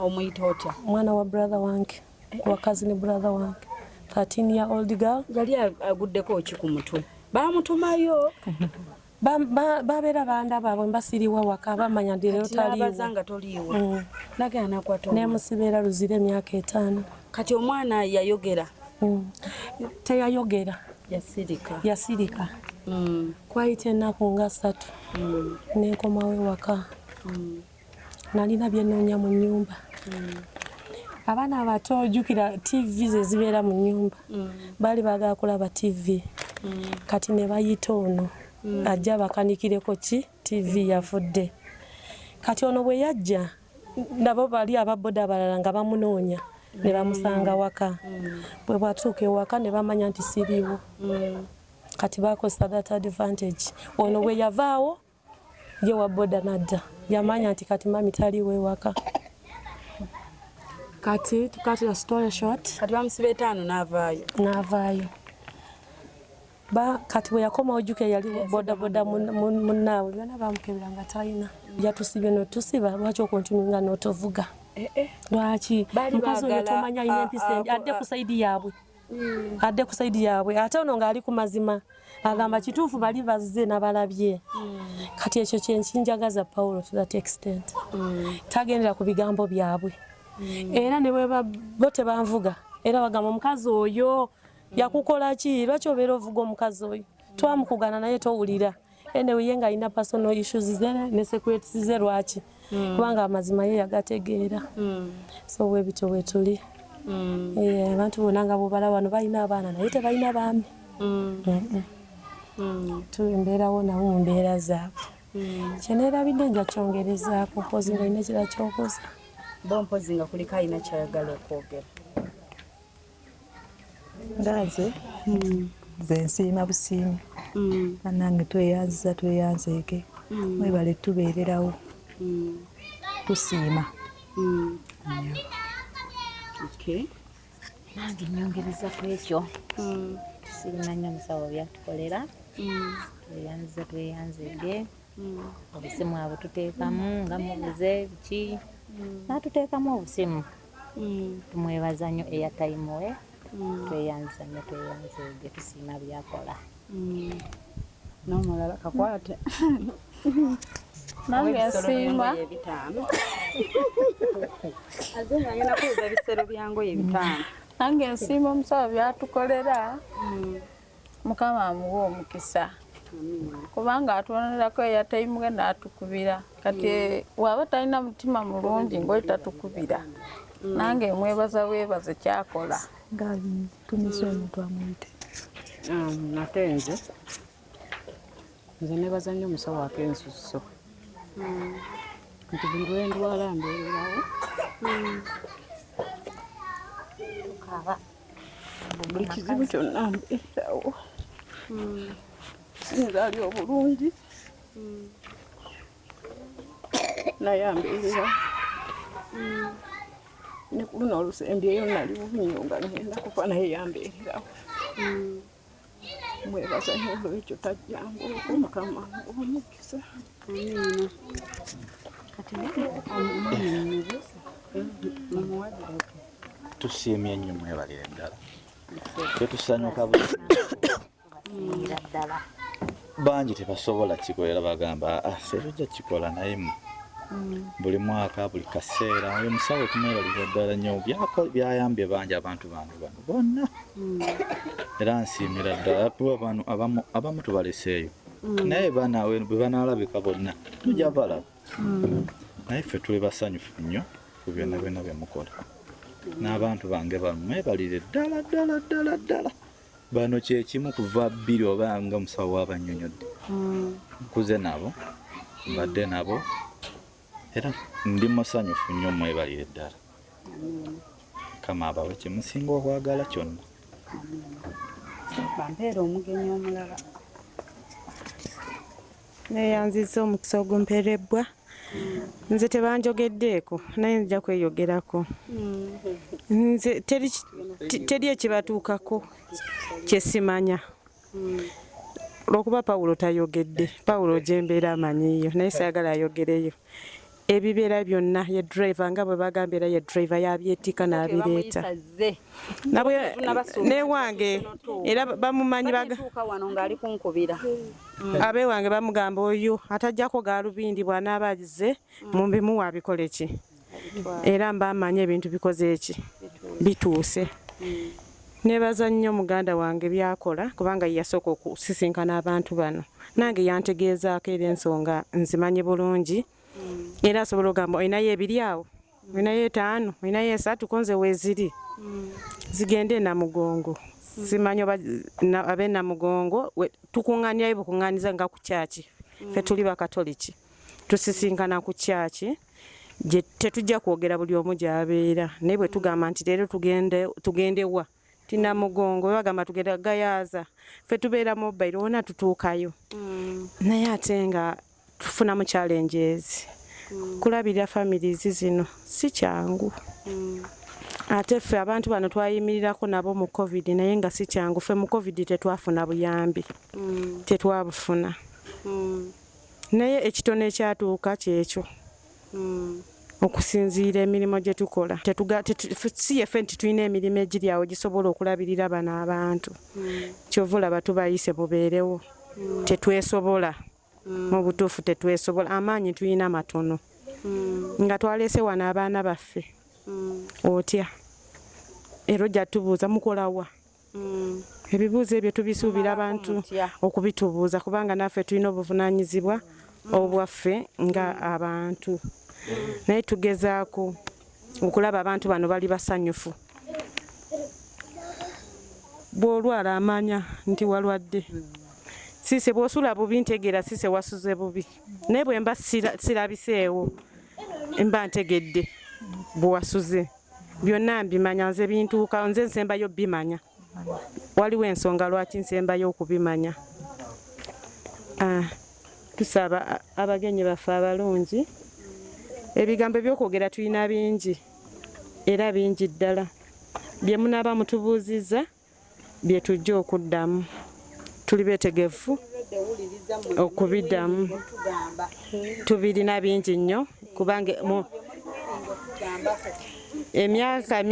omuyita otya omwana wa brother wange wa cousin brother wange 13-year-old girl yali aguddeko ki ku mutwe bamutumayo babeera bandaba bwe mbasiriwa waka bamanya ndi leero taliibazanga toliiwo nagenda nakwata nemusibeera luzira emyaka 5 kati omwana yayogera teyayogera yasirika kwayita ennaku nga 3 nenkomawo ewaka nalina byenoonya mu nnyumba abaana abato ojjukira TV zezibeera mu nnyumba baali baagala kulaba TV kati ne bayita ono ajja bakanikireko ki TV yafudde kati ono bwe yajja nabo bali ababoda abalala nga bamunoonya ne bamusanga waka bwe bwatuuka ewaka ne bamanya nti siriiwo kati bakozesa that advantage ono bwe yavaawo ye wa boda nadda yamanya nti kati mami taliiwo ewaka kati tukatira story short kati bamusiba 5 n'avaayo kati bwe yakoma ojjuke yali bodaboda munnaawe byonna bamukebera nga talina yatusibye notusiba lwaki okontinuinga notovuga lwaki mukazi oyo tomanya alina empisa adde ku saidi yaabwe ate ono ng'ali ku mazima agamba kituufu bali bazze n'abalabye kati ekyo kyenkinjagaza Paulo to that extent tagendera ku bigambo byabwe era ne bwe bo tebanvuga era bagamba omukazi oyo yakukola ki lwaki obeera ovuga omukazi oyo twamukugana naye towulira enewe ye nga alina personal issues ze ne securities ze lwaki kubanga amazima ye yagategeera so webito wetuli abantu bonna nga bubala wano balina abaana naye tebalina baami tulembeerawo nabo mu mbeera zaabwe kyeneerabidde nja kyongerezaako mpozi nga alina kira kyokoza bo mpozi nga kuliko alina kyayagala okwogera ngaze nze nsiima busiimi bannange tweyanzeeke mwebale tubeererawo tusiima nange nyongereza ku ekyo tusiima nnyo musawo byatukolera tweyanzeege obusimu abo tuteekamu nga mubuze biki natuteekamu obusimu tumwebaza nnyo airtime we tweyanza nnyo tweyanzeege tusiima byakola n'omulala kakwate nange nsiima agenda kuuza ebisero byangoye 5 nange nsiima omusawo byatukolera mukama amuwe omukisa kubanga atuwonerako airtime ge n'atukubira kati waba talina mutima mulungi ngoye tatukubira nange mwebaza weebaze kyakola tumise omuntu amuyite nate nze nebaza nnyo omusawo ak'ensusso nti buli lwe ndwala mbeererawo buli kizibu kyonna mbeererawo sinza ali obulungi naye ambeerera ne kuno olusembi eyo nali bubi nnyo nga ngenda kufa naye yambeererawo mwebaza nnyo olwekyo tajjangu mukama omukisa tusiimye nnyo mwebalire ddala tetusanyuka busiira ddala bangi tebasobola kikolera bagamba serujja kikola naye buli mwaka buli kaseera oyo musawo tumwebalire ddala nnyo byayambye bangi abantu bange bano bonna era nsiimira ddala abamu tubaleseeyo naye banawe bwe banaalabika bonna tujja balaba naye ffe tuli basanyufu nnyo ku byonna byonna bye mukola n'abantu bange bamwebalire ddala bano kyekimu kuva 2 oba nga musawo w'abannyonnyodde nkuze nabo mbadde nabo era ndi musanyufu nnyo mwebalire ddala kama abawe kyemusinga okwagala kyonna bampeera omugenyi omulala neyanziza omukisa ogumpeerebbwa nze tebanjogeddeeko naye nja kweyogerako nze teri ekibatuukako kyesimanya lwokuba Pawulo tayogedde. Pawulo gyembeera amanyiyo naye sayagala ayogereyo. Ebibeera byonna ye driver nga bwe bagambye era ye driver yabyetika n'abireeta. Nabwe ne wange era bamumanyi wano ng'ali kunkubira. Abe wange bamugamba oyo atajjako gaalubindi bw'anaaba azze mumbimuwa abikole ki. Era mbamanyi ebintu bikoze eki bituuse. Nebaza nnyo muganda wange byakola kubanga yasooka okusisinkana abantu bano. Nange yantegeezaako era ensonga nzimanyi bulungi. Era asobola okugamba olinayo ebiri awo, olinayo 5, olinayo 3 konze weeziri. Zigende Namugongo. Simanyi abe Namugongo tukuŋŋaanyayo bukuŋŋaaniza nga ku kyaki. Ffe tuli bakatoliki. Tusisinkana ku kyaki. Je tetujja kwogera buli omu gy'abeera. Naye bwe tugamba nti leero tugendewa. Namugongo bagamba tugenda Gayaza. Ffe tubeera mobile wona tutuukayo. Naye ate nga tufuna mu challenges. Kulabirira families zino si kyangu. Ate ffe abantu bano twayimirirako nabo mu COVID naye nga si kyangu. Ffe mu COVID tetwafuna buyambi. Tetwabufuna. Naye ekitono ekyatuuka kyekyo. Okusinziira emirimu gye tukola. Si yeffe nti tulina emirimu egiri awo gisobola okulabirira bano abantu. Kyova olaba tubayise bubeerewo. Tetwesobola. Mu butuufu tetwesobola. Amaanyi tulina matono. Nga twaleese wano abaana baffe. Otya. Era ojja tubuuza mukolawa. Ebibuuzo ebyo tubisuubira abantu okubitubuuza kubanga naffe tulina obuvunaanyizibwa obwaffe nga abantu. Naye tugezaako okulaba abantu bano bali basanyufu. Bw'olwala amanya nti walwadde. Sise bw'osula bubi ntegeera sise wasuze bubi. Naye bwe mba sirabiseewo mba ntegedde bw'wasuze. Byonna mbimanya nze bintuuka nze nsembayo bimanya. Waliwo ensonga lwaki nsembayo okubimanya. Tusaba abagenyi baffe abalungi. Ebigambo by'okwogera tulina bingi era bingi ddala. Bye munaaba mutubuuzizza bye tujja okuddamu. Tuli beetegefu okubiddamu. Tubirina bingi nnyo kubanga emyaka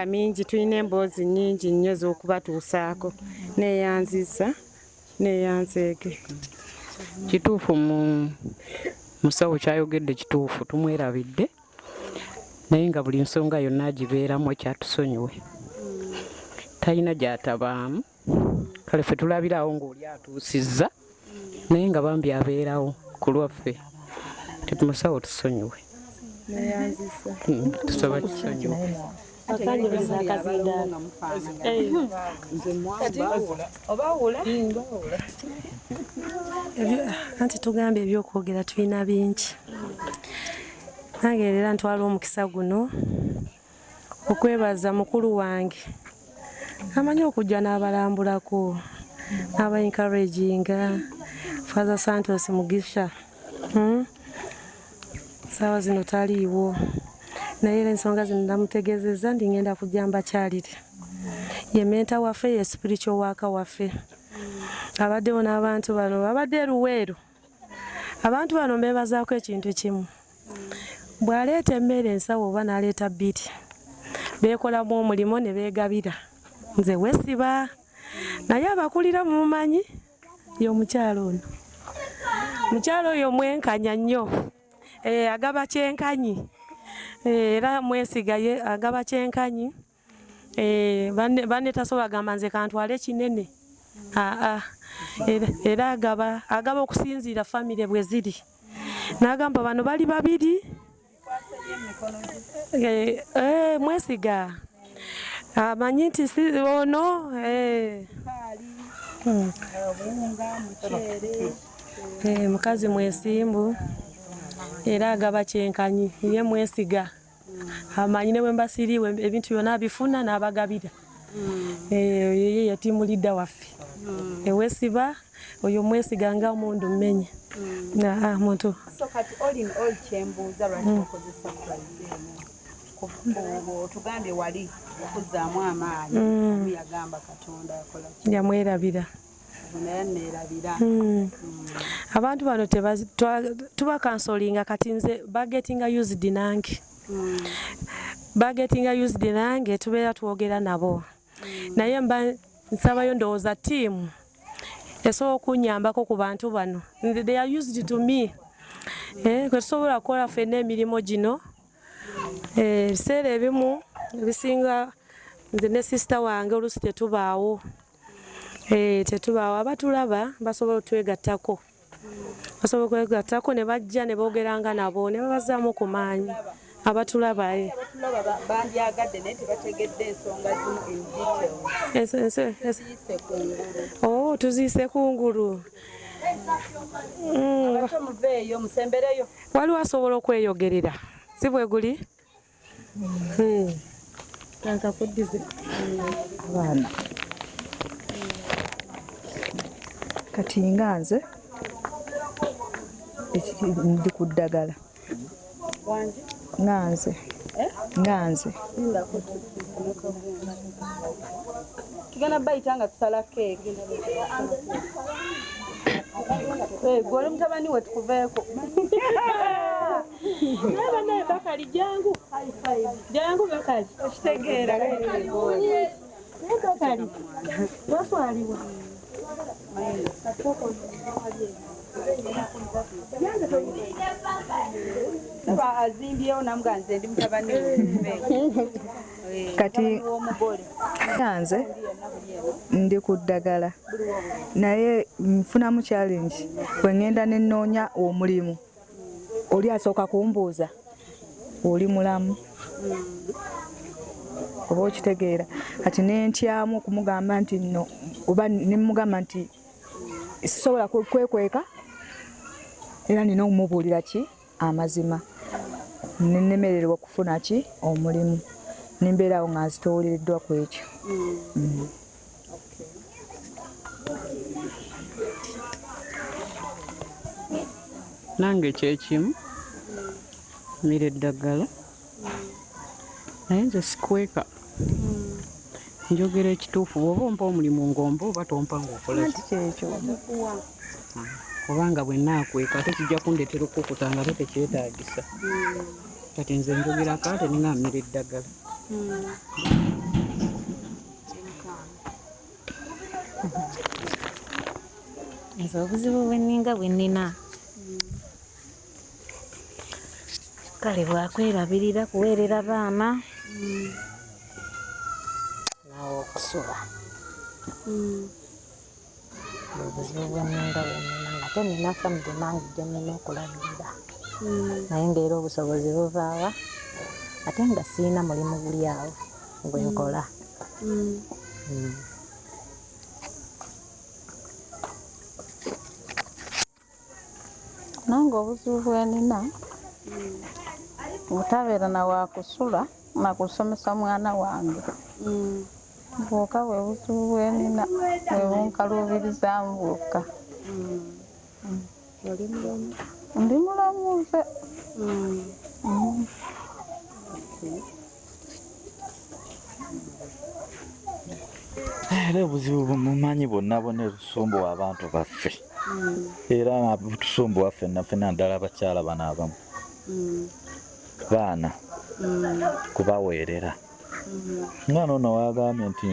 mingi tulina emboozi nnyingi nnyo z'okubatuusaako. Neeyanziza neeyanzeege. Kituufu musawo kyayogedde kituufu tumwerabidde naye nga buli nsonga yonna agibeeramu ekyatusonyiwe. Talina gy'atabaamu. Kale ffe tulabirawo ng'oli atuusizza naye nga bambi abeerawo ku lwaffe. Musawo tusonyiwe. Tusaba kisonyiwe. Anti tugambe ebyokwogera tulina bingi. Nange era ntwala omukisa guno okwebaza mukulu wange amanyi okujja n'abalambulako n'aba encouraginga Father Santos Mugisha. Sawa zino taliiwo naye era ensonga zino namutegeezezza ndi ngenda kujja mbakyalire. Ye menta waffe ye spiritual worker waffe. Abaddewo n'abantu bano babadde luweeru. Abantu bano mbeebazaako ekintu kimu. Bw'aleeta emmere ensawo oba n'aleeta bbiri beekolamu omulimo ne beegabira. Nze wesiba naye abakulira mumumanyi y'omukyalo ono. Mukyalo oyo mwenkanya nnyo. Agaba kyenkanyi. Era mwesigaye agaba kyenkanyi. Banne tasobola gamba nze kantwale kinene. Era agaba okusinziira famire bwe ziri. N'agamba bano bali babiri. Mwesiga. Amanyi nti si ono. Mukazi mwesimbu. Era agaba kyenkanyi. Ye mwesiga. Amanyi ne bwe mbasiriiwe ebintu byonna bifuna n'abagabira. Ye yatimulidda waffe. Ewesiba oyo mwesiga nga omundu mmenye. Muntu. So kati all in all kyembuuza lwaki okozesa tugambe wali okuzzaamu amaanyi yagamba Katonda akola yamwerabira naye neerabira. Abantu bano tuba kansolinga kati nze bagetinga used nange. Bagetinga used nange tubeera twogera nabo. Naye mba nsabayo ndowooza ttiimu esobola okunyambako ku bantu bano. They are used to me. Kwe tusobola kukola ffenna emirimu gino. Ebiseera ebimu ebisinga nze ne sisita wange oluusi tetubaawo. Tetubaawo abatulaba basobola otwegattako. Basobola kwegattako ne bajja ne boogeranga nabo ne babazaamu ku maanyi. Abatulaba bandyagadde naye tebategedde ensonga zimu in detail. Tuziise kungulu. Ate muveeyo musembereyo. Waliwo asobola okweyogerera si bwe guli? Nkakuddize abaana kati nga nze ndi ku ddagala nga nze tugenda bayita nga tusala keeki. Gole mutabani we tukuveeko. naye Bakali jangu Bakali okitegeera Bakali waswaliwa azimbyewo namuga nze ndi mutabani kati nze ndi ku ddagala naye nfunamu challenge bwe ngenda ne nnoonya omulimu oli asooka kumbuuza oli mulamu oba okitegeera kati nentyamu okumugamba nti no oba nemugamba nti sisobola kwekweka era nina okumubuulira ki amazima nenemererwa okufuna ki omulimu nimbeerawo nga nzitoolereddwa ku ekyo. Nange kyekimu mmira eddagala naye nze sikweka njogera ekituufu bw'oba ompa omulimu ng'omba oba tompa ng'okola kyekyo kubanga bwe naakweka ate kijja kundeetera okukutanga ate tekyetaagisa kati nze njogerako ate ninga mmira eddagala. Nze obuzibu bwenninga bwe nnina kale bwakwerabirira kuweerera baana nawe okusula obuzibu bwenninga bwe nnina nga tenina famire nange gye nnina okulabirira naye ngaera obusobozi buvaawa ate nga siina mulimu guli awo gwe nkola. Nange obuzibu bwenina butabeera na wakusula na kusomesa mwana wange bwokka bwe buzibu bwenina bwebunkaluubirizamu bwokka. Ndi mulamu nze. Era obuzibu bumumanyi bwonna bwonna tusumbuwa abantu baffe era butusumbuwa ffenna naddala abakyala bano abamu baana kubaweerera. Mwana ono wagambye nti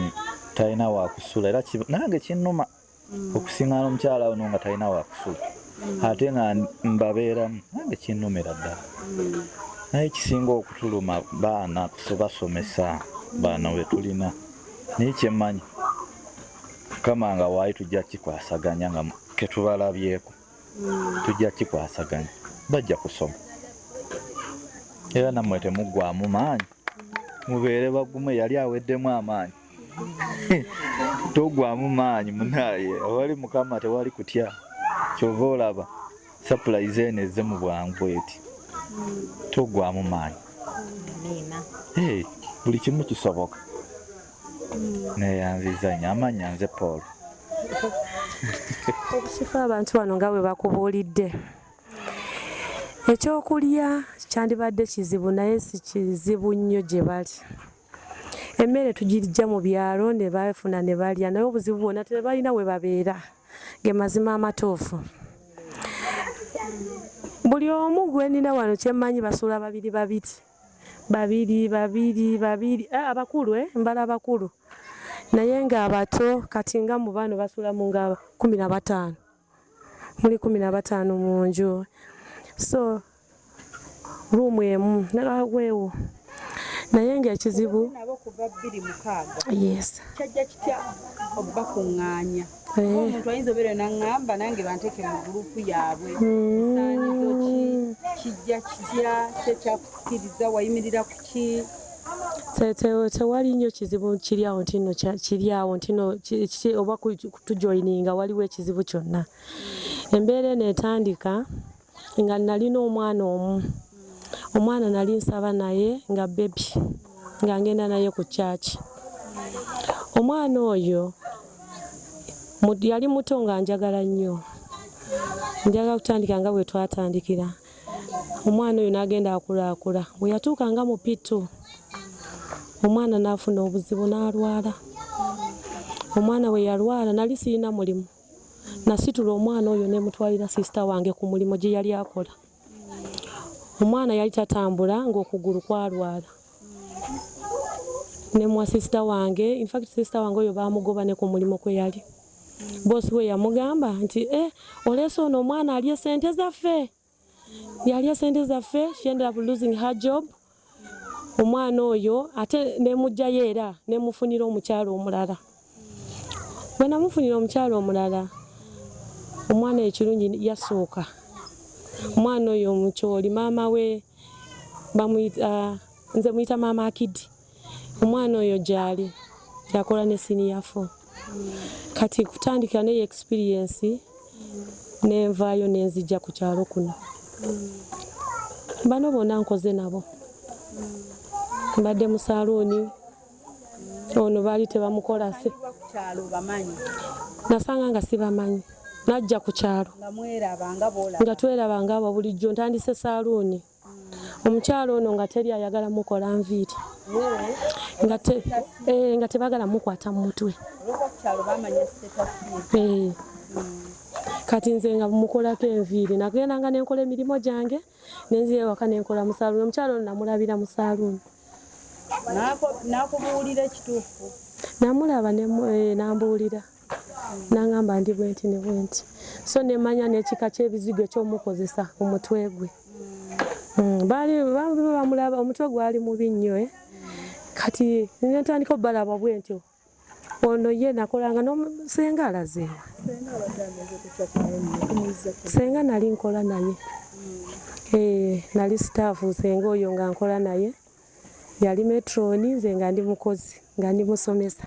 talina wakusula era nange kinnuma okusiŋŋaana omukyala ono nga talina wakusula ate nga mbabeeramu nange kinnumira ddala. Naye kisinga okutuluma baana basomesa baana we tulina naye kyemmanyi Mukama nga waali tujja kikwasaganya nga ketubalabyeko tujja kikwasaganya bajja kusoma era nammwe temuggwamu maanyi mubeere bagumu yali aweddemu amaanyi toggwamu maanyi munaaye awali Mukama tewali kutya kyova olaba surprise eno ezze mu bwangu eti toggwamu maanyi buli kimu kisoboka. Neyanziza nyamanya nze Paul. Okusifa abantu bano nga bwe bakubuulidde ekyokulya kyandibadde kizibu naye si kizibu nnyo gye bali. Emmere tugirijja mu byalo ne bafuna ne balya naye obuzibu bwonna tebalina we babeera ge mazima amatuufu. Buli omu gwe nnina wano kyemmanyi basuula babiri abakulu mbala abakulu naye nga abato kati nga mu bano basulamu nga 15 muli 15 mu nju so ruumu emu nagwewo naye nga ekizibu nabo kuva 26 yes kyajja kitya obakuŋŋaanya omuntu ayinza obeera naŋŋamba nange banteke mu gurupu yaabwe esaanizo kijja kitya kyekyakusikiriza wayimirira ku ki tewali nnyo kizibu kiryawo ntino oba kutujoyininga waliwo ekizibu kyonna embeera eno etandika nga nalina omwana nali nsaba naye nga bebi nga ngenda naye ku kyaki omwana oyo yali muto nga njagala nnyo njagala kutandika nga bwe twatandikira omwana oyo n'agenda akulaakula bwe yatuuka nga mu pitu omwana n'afuna obuzibu n'alwala omwana we yalwala nali sirina mulimu nasitula omwana oyo ne mutwalira sisita wange ku mulimu gye yali akola omwana yali tatambula ng'okugulu kwalwala ne mwa sisita wange in fact sisita wange oyo baamugoba ne ku mulimu kwe yali bosi we yamugamba nti oleese ono omwana alye sente zaffe yalya sente zaffe she ended up losing her job omwana oyo ate nemujjayo era nemufunira omukyalo omulala bwe namufunira omukyalo omulala omwana ekirungi yasooka omwana oyo omukyoli maama we nze muyita maama akidi omwana oyo gyali yakola ne senior 4 kati kutandika ne experience nenvaayo nenzijja ku kyalo kuno bano bonna nkoze nabo mbadde mu saluuni ono baali tebamukola se nasanga nga sibamanyi najja ku kyalo nga twerabanga abo bulijjo ntandise saluuni omukyalo ono nga teri ayagala mukola nviiri nga tebagala mukwata mu mutwe kati nze nga mukolako enviiri nagendanga nenkola emirimu gyange nenzira ewaka nenkola mu saluuni omukyalo ono namulabira mu saluuni nakubuulira ekituufu namulaba nambuulira nangamba ndi bwenti ne bwenti so nemanya n'ekika ky'ebizigo ekyomukozesa omutwe gwe bamulaba omutwe gwali mubi nnyo kati netandika obalaba bwentyo ono ye nakolanga senga alazeewa senga nali nkola naye nali sitaafu senga oyo nga nkola naye yali metroni nze nga ndi mukozi nga ndi musomesa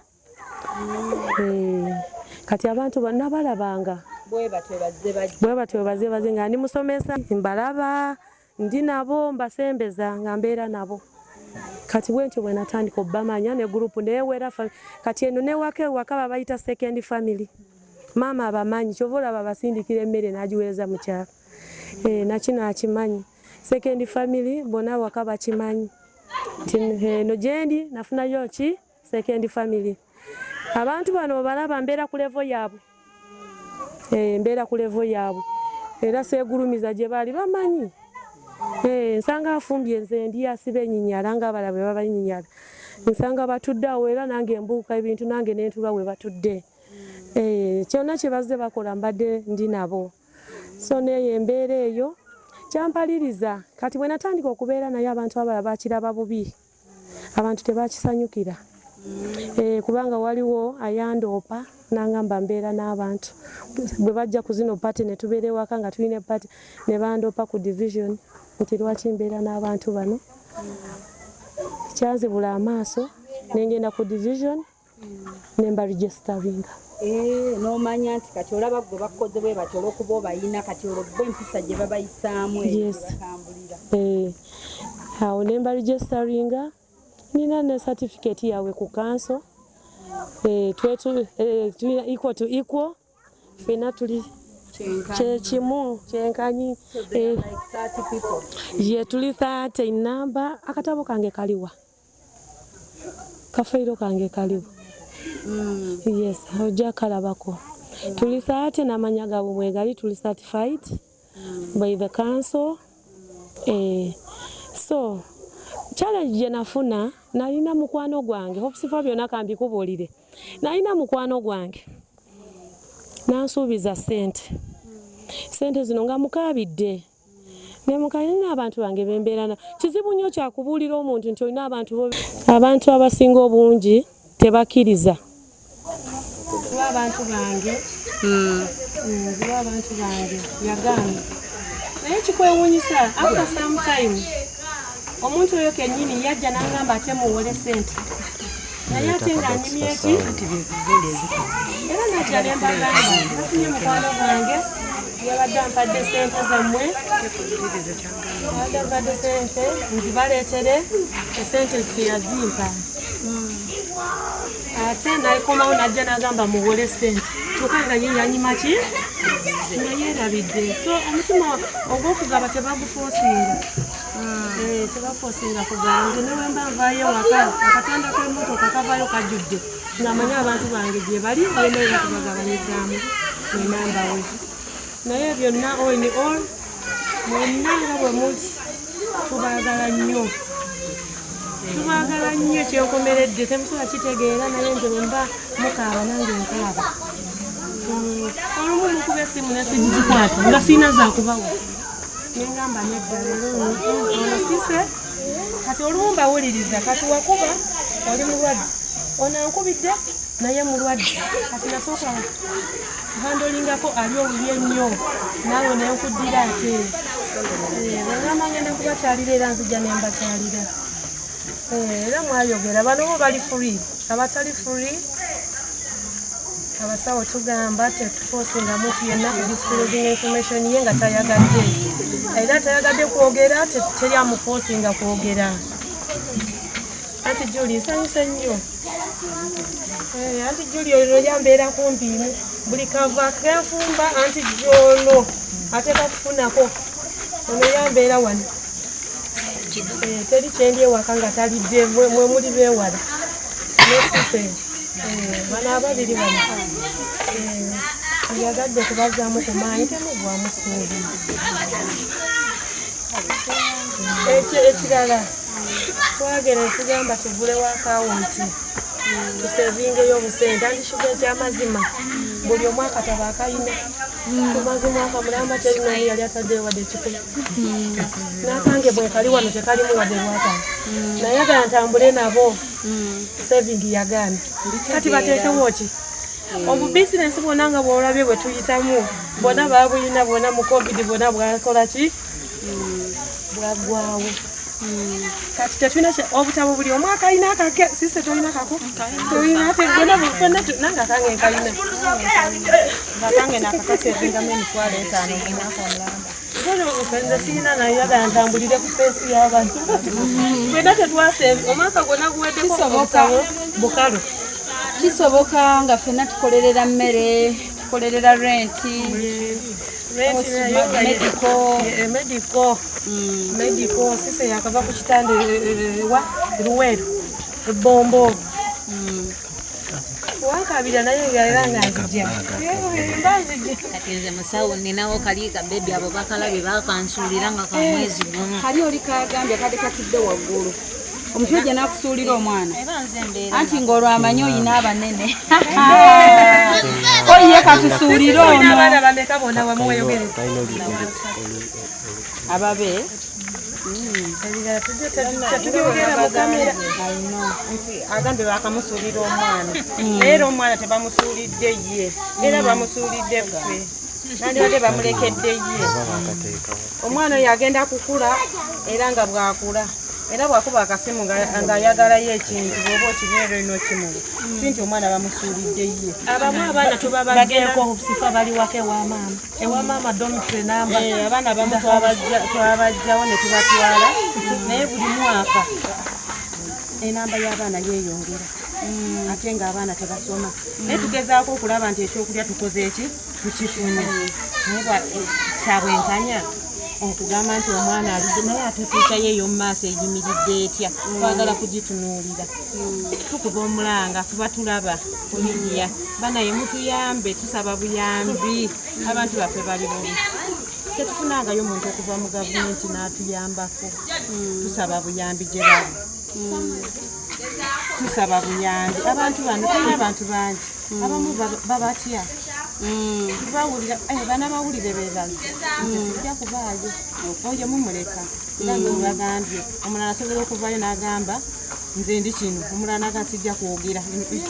kati abantu nabalabanga bwe batyo baze nga ndi musomesa mbalaba ndi nabo mbasembeza nga mbeera nabo kati bwentyo bwe natandika obbamanya ne gurupu newera kati eno newaka babayita second family maama abamanyi kyova olaba basindikira emmere n'agiweereza mu kyalo nakino akimanyi second family bonna waka bakimanyi eno gyendi nafunayo ki second family abantu bano balaba mbeera ku levo yaabwe mbeera ku levo yaabwe era seegulumiza gye baali bamanyi nsanga afumbye nze ndi asiba enyinyala ng'abalala bwe baba enyinyala nsanga batudde awo era nange embuuka ebintu nange nentula we batudde kyonna kye bazze bakola mbadde ndi nabo so neyo embeera eyo kyampaliriza kati bwe natandika okubeera naye abantu abalala bakiraba bubi abantu tebakisanyukira kubanga waliwo ayandoopa nangamba mbeera n'abantu bwe bajja ku zino pati ne tubeera ewaka nga tulina pati ne bandoopa ku division nti lwaki mbeera n'abantu bano kyanzibula amaaso nengenda ku division nemba registeringa nomanya nti kati olaba gwe bakoze bwe batyo olwokuba obayina kati olwo empisa gye babayisaamu bakambulira awo nemba registeringa nina ne certificate yawe ku kanso tulina equal to equal fena tuli kyekimu kyenkanyi ye tuli 30 namba akatabo kange kaliwa kafeiro kange kaliwa yes ojja kalabako tuli ate n'amanya gaabwe mwegali tuli certified by the council. So challenge gye nafuna nalina mukwano gwange okusifa byonna kambikubuulire nalina mukwano gwange nansuubiza sente zino nga mukaabidde nemukayina abantu bange bembeerana kizibu nnyo kyakubuulira omuntu nti olina abantu abasinga obungi tebakkiriza abantu bange nziwa abantu bange yagaana naye kikwewuunyisa after some time omuntu oyo kennyini yajja n'angamba ate muwole sente naye ate ng'anyumya eki era najja ne mbagamba nafunye mukwano gwange yabadde ampadde sente zammwe abadde ampadde sente nzibaleetere esente teyazimpa ate nayikomawo najja n'agamba muwole sente kyokka nga ye yanyuma ki nga yeerabidde so omutima ogw'okugaba tebagufoosinga tebafoosinga kugaba nze newe mba nvaayo waka akatanda k'emmotoka kavaayo kajjudde ng'amanyi abantu bange gye bali yeneera tubagabanyizaamu enambawe naye byonna all in all mwenna nga bwe muti tubaagala nnyo kyenkomeredde temusobola kitegeera naye nze bwe mba mukaaba nange nkaaba olumu mukuba essimu nesigizikwata nga siina zakubawa nengamba nedda leero ono sise kati olumu mbawuliriza kati wakuba oli mulwadde ono ankubidde naye mulwadde kati nasooka bandolingako ali obubi ennyo naawe nenkuddira ate bwengamba ngenda kubakyalira era nzijja nembakyalira era mwayogera bano bo bali free abatali free abasawo tugamba tetufoosinga muntu yenna ku disclosing information ye nga tayagadde era tayagadde kwogera teri amufoosinga kwogera anti Julie nsanyuse nnyo anti Julie olwo yambeera kumpi buli kava kenfumba anti jolo ate kakufunako ono yambeera wano teri kyendi ewaka nga talidde mwe muli beewala nesise bano ababiri bano yagadde kubazaamu ku maanyi temugwamu suubi ekirala twagera netugamba tugulewo akawunti tusevingeyo obusente andishuga ekyamazima buli omu akataba akayina tumazimu akamulamba terinaye yali ataddeyo wadde ekikulu nakange bwe kali wano tekalimu wadde lwatano naye agala ntambule nabo saving yagaana kati bateekewo ki obubizinesi bwonna nga bwolabye bwe tuyitamu bwonna babulina bwonna mu covid bwonna bwakola ki bwagwawo kati tetulina obutabo buli omwaka alina akake sise tolina kako tolina ate bwonna bufena nanga kange nkalina bakange nakakasevingamu emitwalo 5 omwaka omulamba nze sirina naye agala ntambulire ku peesi y'abantu bwena tetwase omwaka gwonna guweddeko obutabo bukalu kisoboka nga ffenna tukolerera mmere tukolerera renti medical sise yakava ku kitande wa Luweero ebbombo wankabira naye era nga nzijja kati nze musawo ninawo kali kabebi abo bakalabye bakansuulira nga ka mwezi gumu kali oli kagambye kade katudde waggulu omusajja nakusuulira omwana anti ng'olwo amanyi oyina abanene oye katusuulire ono ababe agambe bakamusuulira omwana naye era omwana tebamusuulidde ye era bamusuulidde ffe nandibadde bamulekedde ye omwana oyo agenda kukula era nga bwakula era bwakuba akasimu ng'ayagalayo ekintu bwoba okibeera inokimuwa si nti omwana bamusuulidde ye abamu abaana tubabageeko obusifa bali waka ewamaama domitry namba abaana abamu twabajjawo ne tubatwala naye buli mwaka enamba y'abaana yeeyongera ate ng'abaana tebasoma naye tugezaako okulaba nti ekyokulya tukoze eki tukifune naye kyabwenkanya okugamba nti omwana alidde naye ate fiica yeeyo mu maaso eyimiridde etya twagala kugitunuulira tukuba omulanga kuba tulaba kulinya banaye mutuyambe tusaba buyambi abantu baffe bali bubi tetufunangayo omuntu okuva mu gavumenti n'atuyambako tusaba buyambi gye bali tusaba buyambi abantu bano tulina abantu bangi abamu babatya bawulira banabawulire bebazze nze sijja kubaayo oyo mumuleka era ngomubagambye omulala asobola okuvayo n'agamba nze ndi kino omulala naga sijja kwogera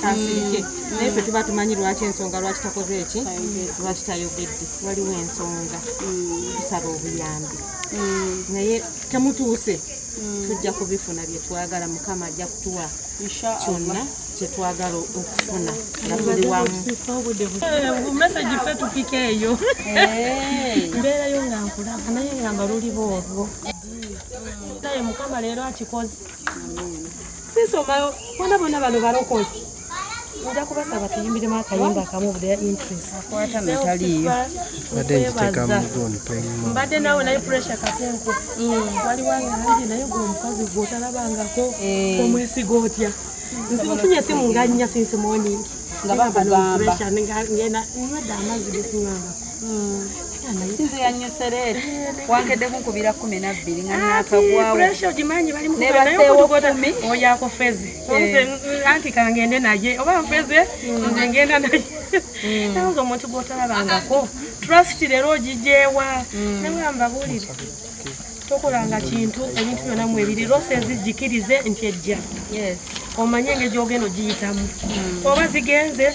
asirike naye ffe tuba tumanyi lwaki ensonga lwaki takoze eki lwaki tayogedde waliwo ensonga tusaba obuyambi naye temutuuse tujja kubifuna bye twagala mukama ajja kutuwa kyonna kyetwagala okufuna nga tuli wamu meseji ffe tupika eyo mbeerayo nga nkulaba naye nga mbaluliba olwo naye mukama leero akikoze sisomayo bona bonna bano balokole nja kubasaba tuyimbiremu akayimba akamu obudde interest akwata nataliyo mbadde naawe naye pressure katenko waliwo angange naye gwe omukazi gwotalabangako omwesiga otya nfunye esimu nga nnya since morning nga bakugamba ngenda nywedde amazzi gesinywangako sinze yanyoserere wankedde kunkubira 12 nga nakagwawo nebaseewo 10 oyako feze anti kangende naye oba nfeze nze ngenda naye nawoza omuntu gwotalabangako trust leero ogijeewa nemwamba bulire tokolanga kintu ebintu byonna mwebiri lose zijjikirize nti ejja omanye engeri ogenda ogiyitamu oba zigenze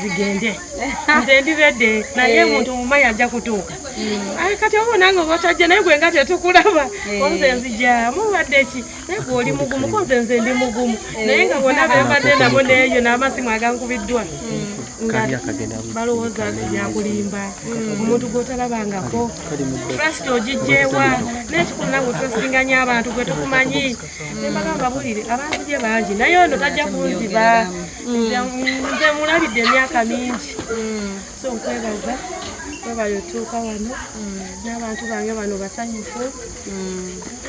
zigende nze ndiredde naye muntu mumanyi ajja kutuuka kati oba nange obatajja naye gwe nga tetukulaba onze nzija mubadde ki naye gwe oli mugumu konze nze ndi mugumu naye nga bonna bembadde nabo neeyo n'amasimu agankubiddwa nga balowooza byakulimba omuntu gwotalabangako trust ogijjeewa n'ekikulu nange osasinganya abantu gwe tukumanyi nembagamba bulire abanzibye bangi naye ono tajja kunziba nze mulabidde emyaka mingi so nkwebaza webali otuuka wano n'abantu bange bano basanyufu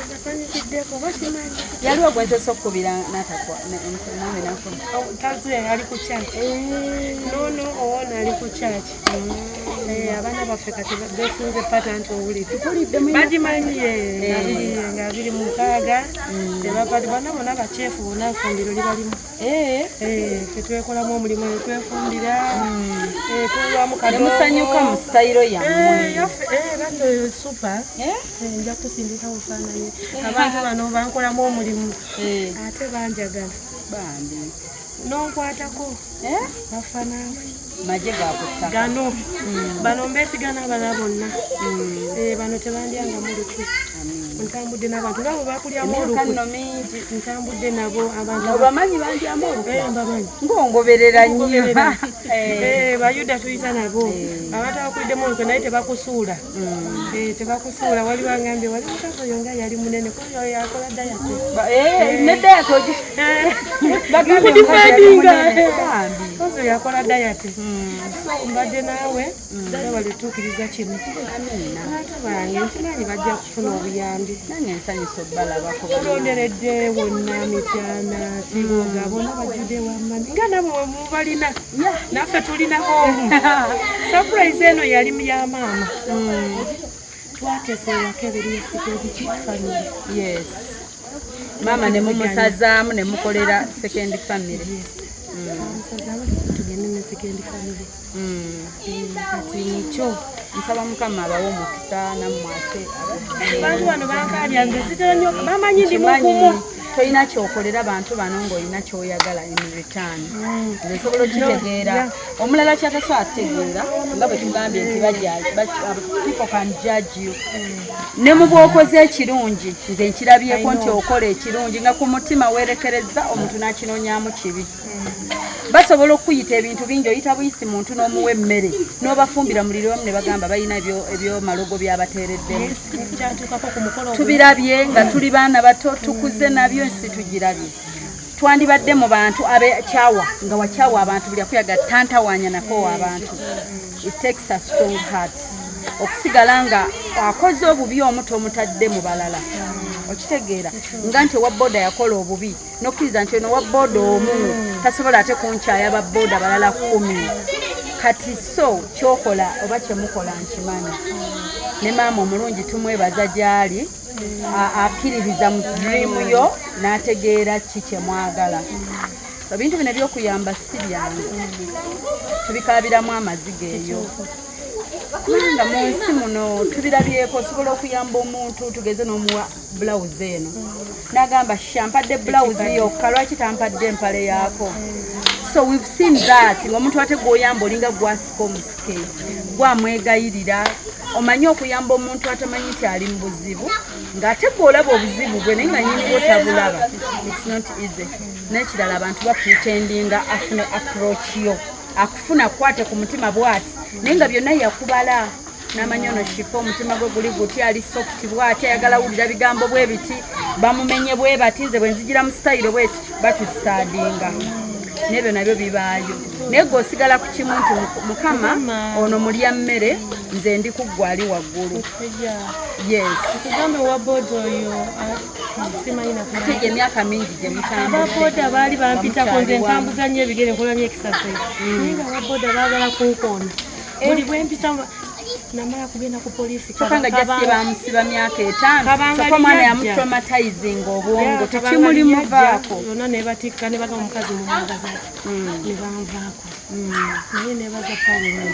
basanyukiddeko bakimanyi yaliwo gwe nsosa okukubira name nako taze ali ku kyaki nono owona ali ku kyaki abaana baffe kati besunze pata nti owulire bagimanyiye nga 26 tebapati bana bona bakyefu bona efumbiro libalimu tetwekolamu omulimu netwefumbira tulwamu nemusanyuka mu sitayiro yammwe bano supa nja kusindika bufaananyi abantu bano bankolamu omulimu ate banjagala bandi nonkwatako bafanaawe maje gakuttaka gano bano mbesigana abala bonna bano tebandyanga muluku ntambudde n'abantu nabo bakulyamu oluku ntambudde nabo abantu obamanyi bandyamu oluku mbamanyi ng'ongoberera nnyo bayuda tuyita nabo abantu abakuliddemu oluku naye tebakusuula tebakusuula wali wangambye wali mukazi oyo nga yali munene kuyo yakola dayate ne dayate bagambye kozi oyo yakola dayate so mbadde naawe ddala balituukiriza kino abantu bange nkimanyi bajja kufuna obuyambi nange nsanyusa obbalabako tulonderedde wonna mityana kiboga bonna bajjudde wammani nga nabo mubalina naffe tulina omu surprise eno yali ya maama twateesewako ebiriyesikeeki family maama ne mumusazaamu ne mukolera second family tugende ne second family kati mukyo nsaba mukama abawo omukisa nammwate abantu bano bankalya nze sitera nnyo bamanyi ndi mukumu tolina kyokolera abantu bano ng'olina kyoyagala in return nze nsobola okitegeera omulala kyatasobola atutegeera nga bwe tugambye nti people can judge you ne mu bwokoze ekirungi nze nkirabyeko nti okola ekirungi nga ku mutima weerekereza omuntu n'akinoonyaamu kibi basobola okuyita ebintu bingi oyita buyisi muntu n'omuwa emmere n'obafumbira muliro wamu ne bagamba balina ebyomalogo byabateereddemu tubirabye nga tuli baana bato tukuze nabyo nsi tugirabye twandibadde mu bantu abekyawa nga wakyawa abantu buli akuyaga tantawaanya nako abantu it takes a strong heart okusigala nga akoze obubi omuto omutadde mu balala okitegeera nga nti owabooda yakola obubi nokkiriza nti ono owabooda omu tasobola ate kunkyaya babooda balala 10 kati so kyokola oba kyemukola nkimanyi ne maama omulungi tumwebaza gyali akkiririza mu diriimu yo n'ategeera ki kyemwagala ebintu bino ebyokuyamba si byangu tubikaabiramu amaziga eyo kubanga mu nsi muno tubirabyeko osobola okuyamba omuntu tugeze n'omuwa bulawuzi eno n'agamba shampadde bulawuzi yokka lwaki tampadde empale yaako so we've seen that ng'omuntu ate gw'oyamba olinga gwasika omusike gwamwegayirira omanyi okuyamba omuntu atamanyi nti ali mu buzibu ng'ate gw'olaba obuzibu bwe naye nga nyiniwo tabulaba it's not easy n'ekirala abantu bapretendinga afune approach yo akufuna kwate ku mutima bwati naye nga byonna yakubala n'amanyi ono shifa omutima gwe guli guti ali soft bwati ayagala wulira bigambo bwe biti bamumenye bwe bati nze bwe nzigira mu style bweti batusitadinga n'ebyo nabyo bibaayo naye gwe osigala ku kimu nti mukama ono mulya mmere nze ndi kuggwali waggulu yes tugambe wabooda oyo simanyi ate emyaka mingi gye ababooda baali bampitako nze ntambuza nnyo ebigere nkola nnyo exercise naye nga ababooda baagala kunkoona buli bwe mpita namala kugenda ku poliisi kyokka nga jasiye bamusiba myaka 5 kyokka omwana yamutraumatizing obwongo tekimulimuvaako yonna nebatikka ne baga omukazi mu magazi ati ne banvaako naye nebaza pawulo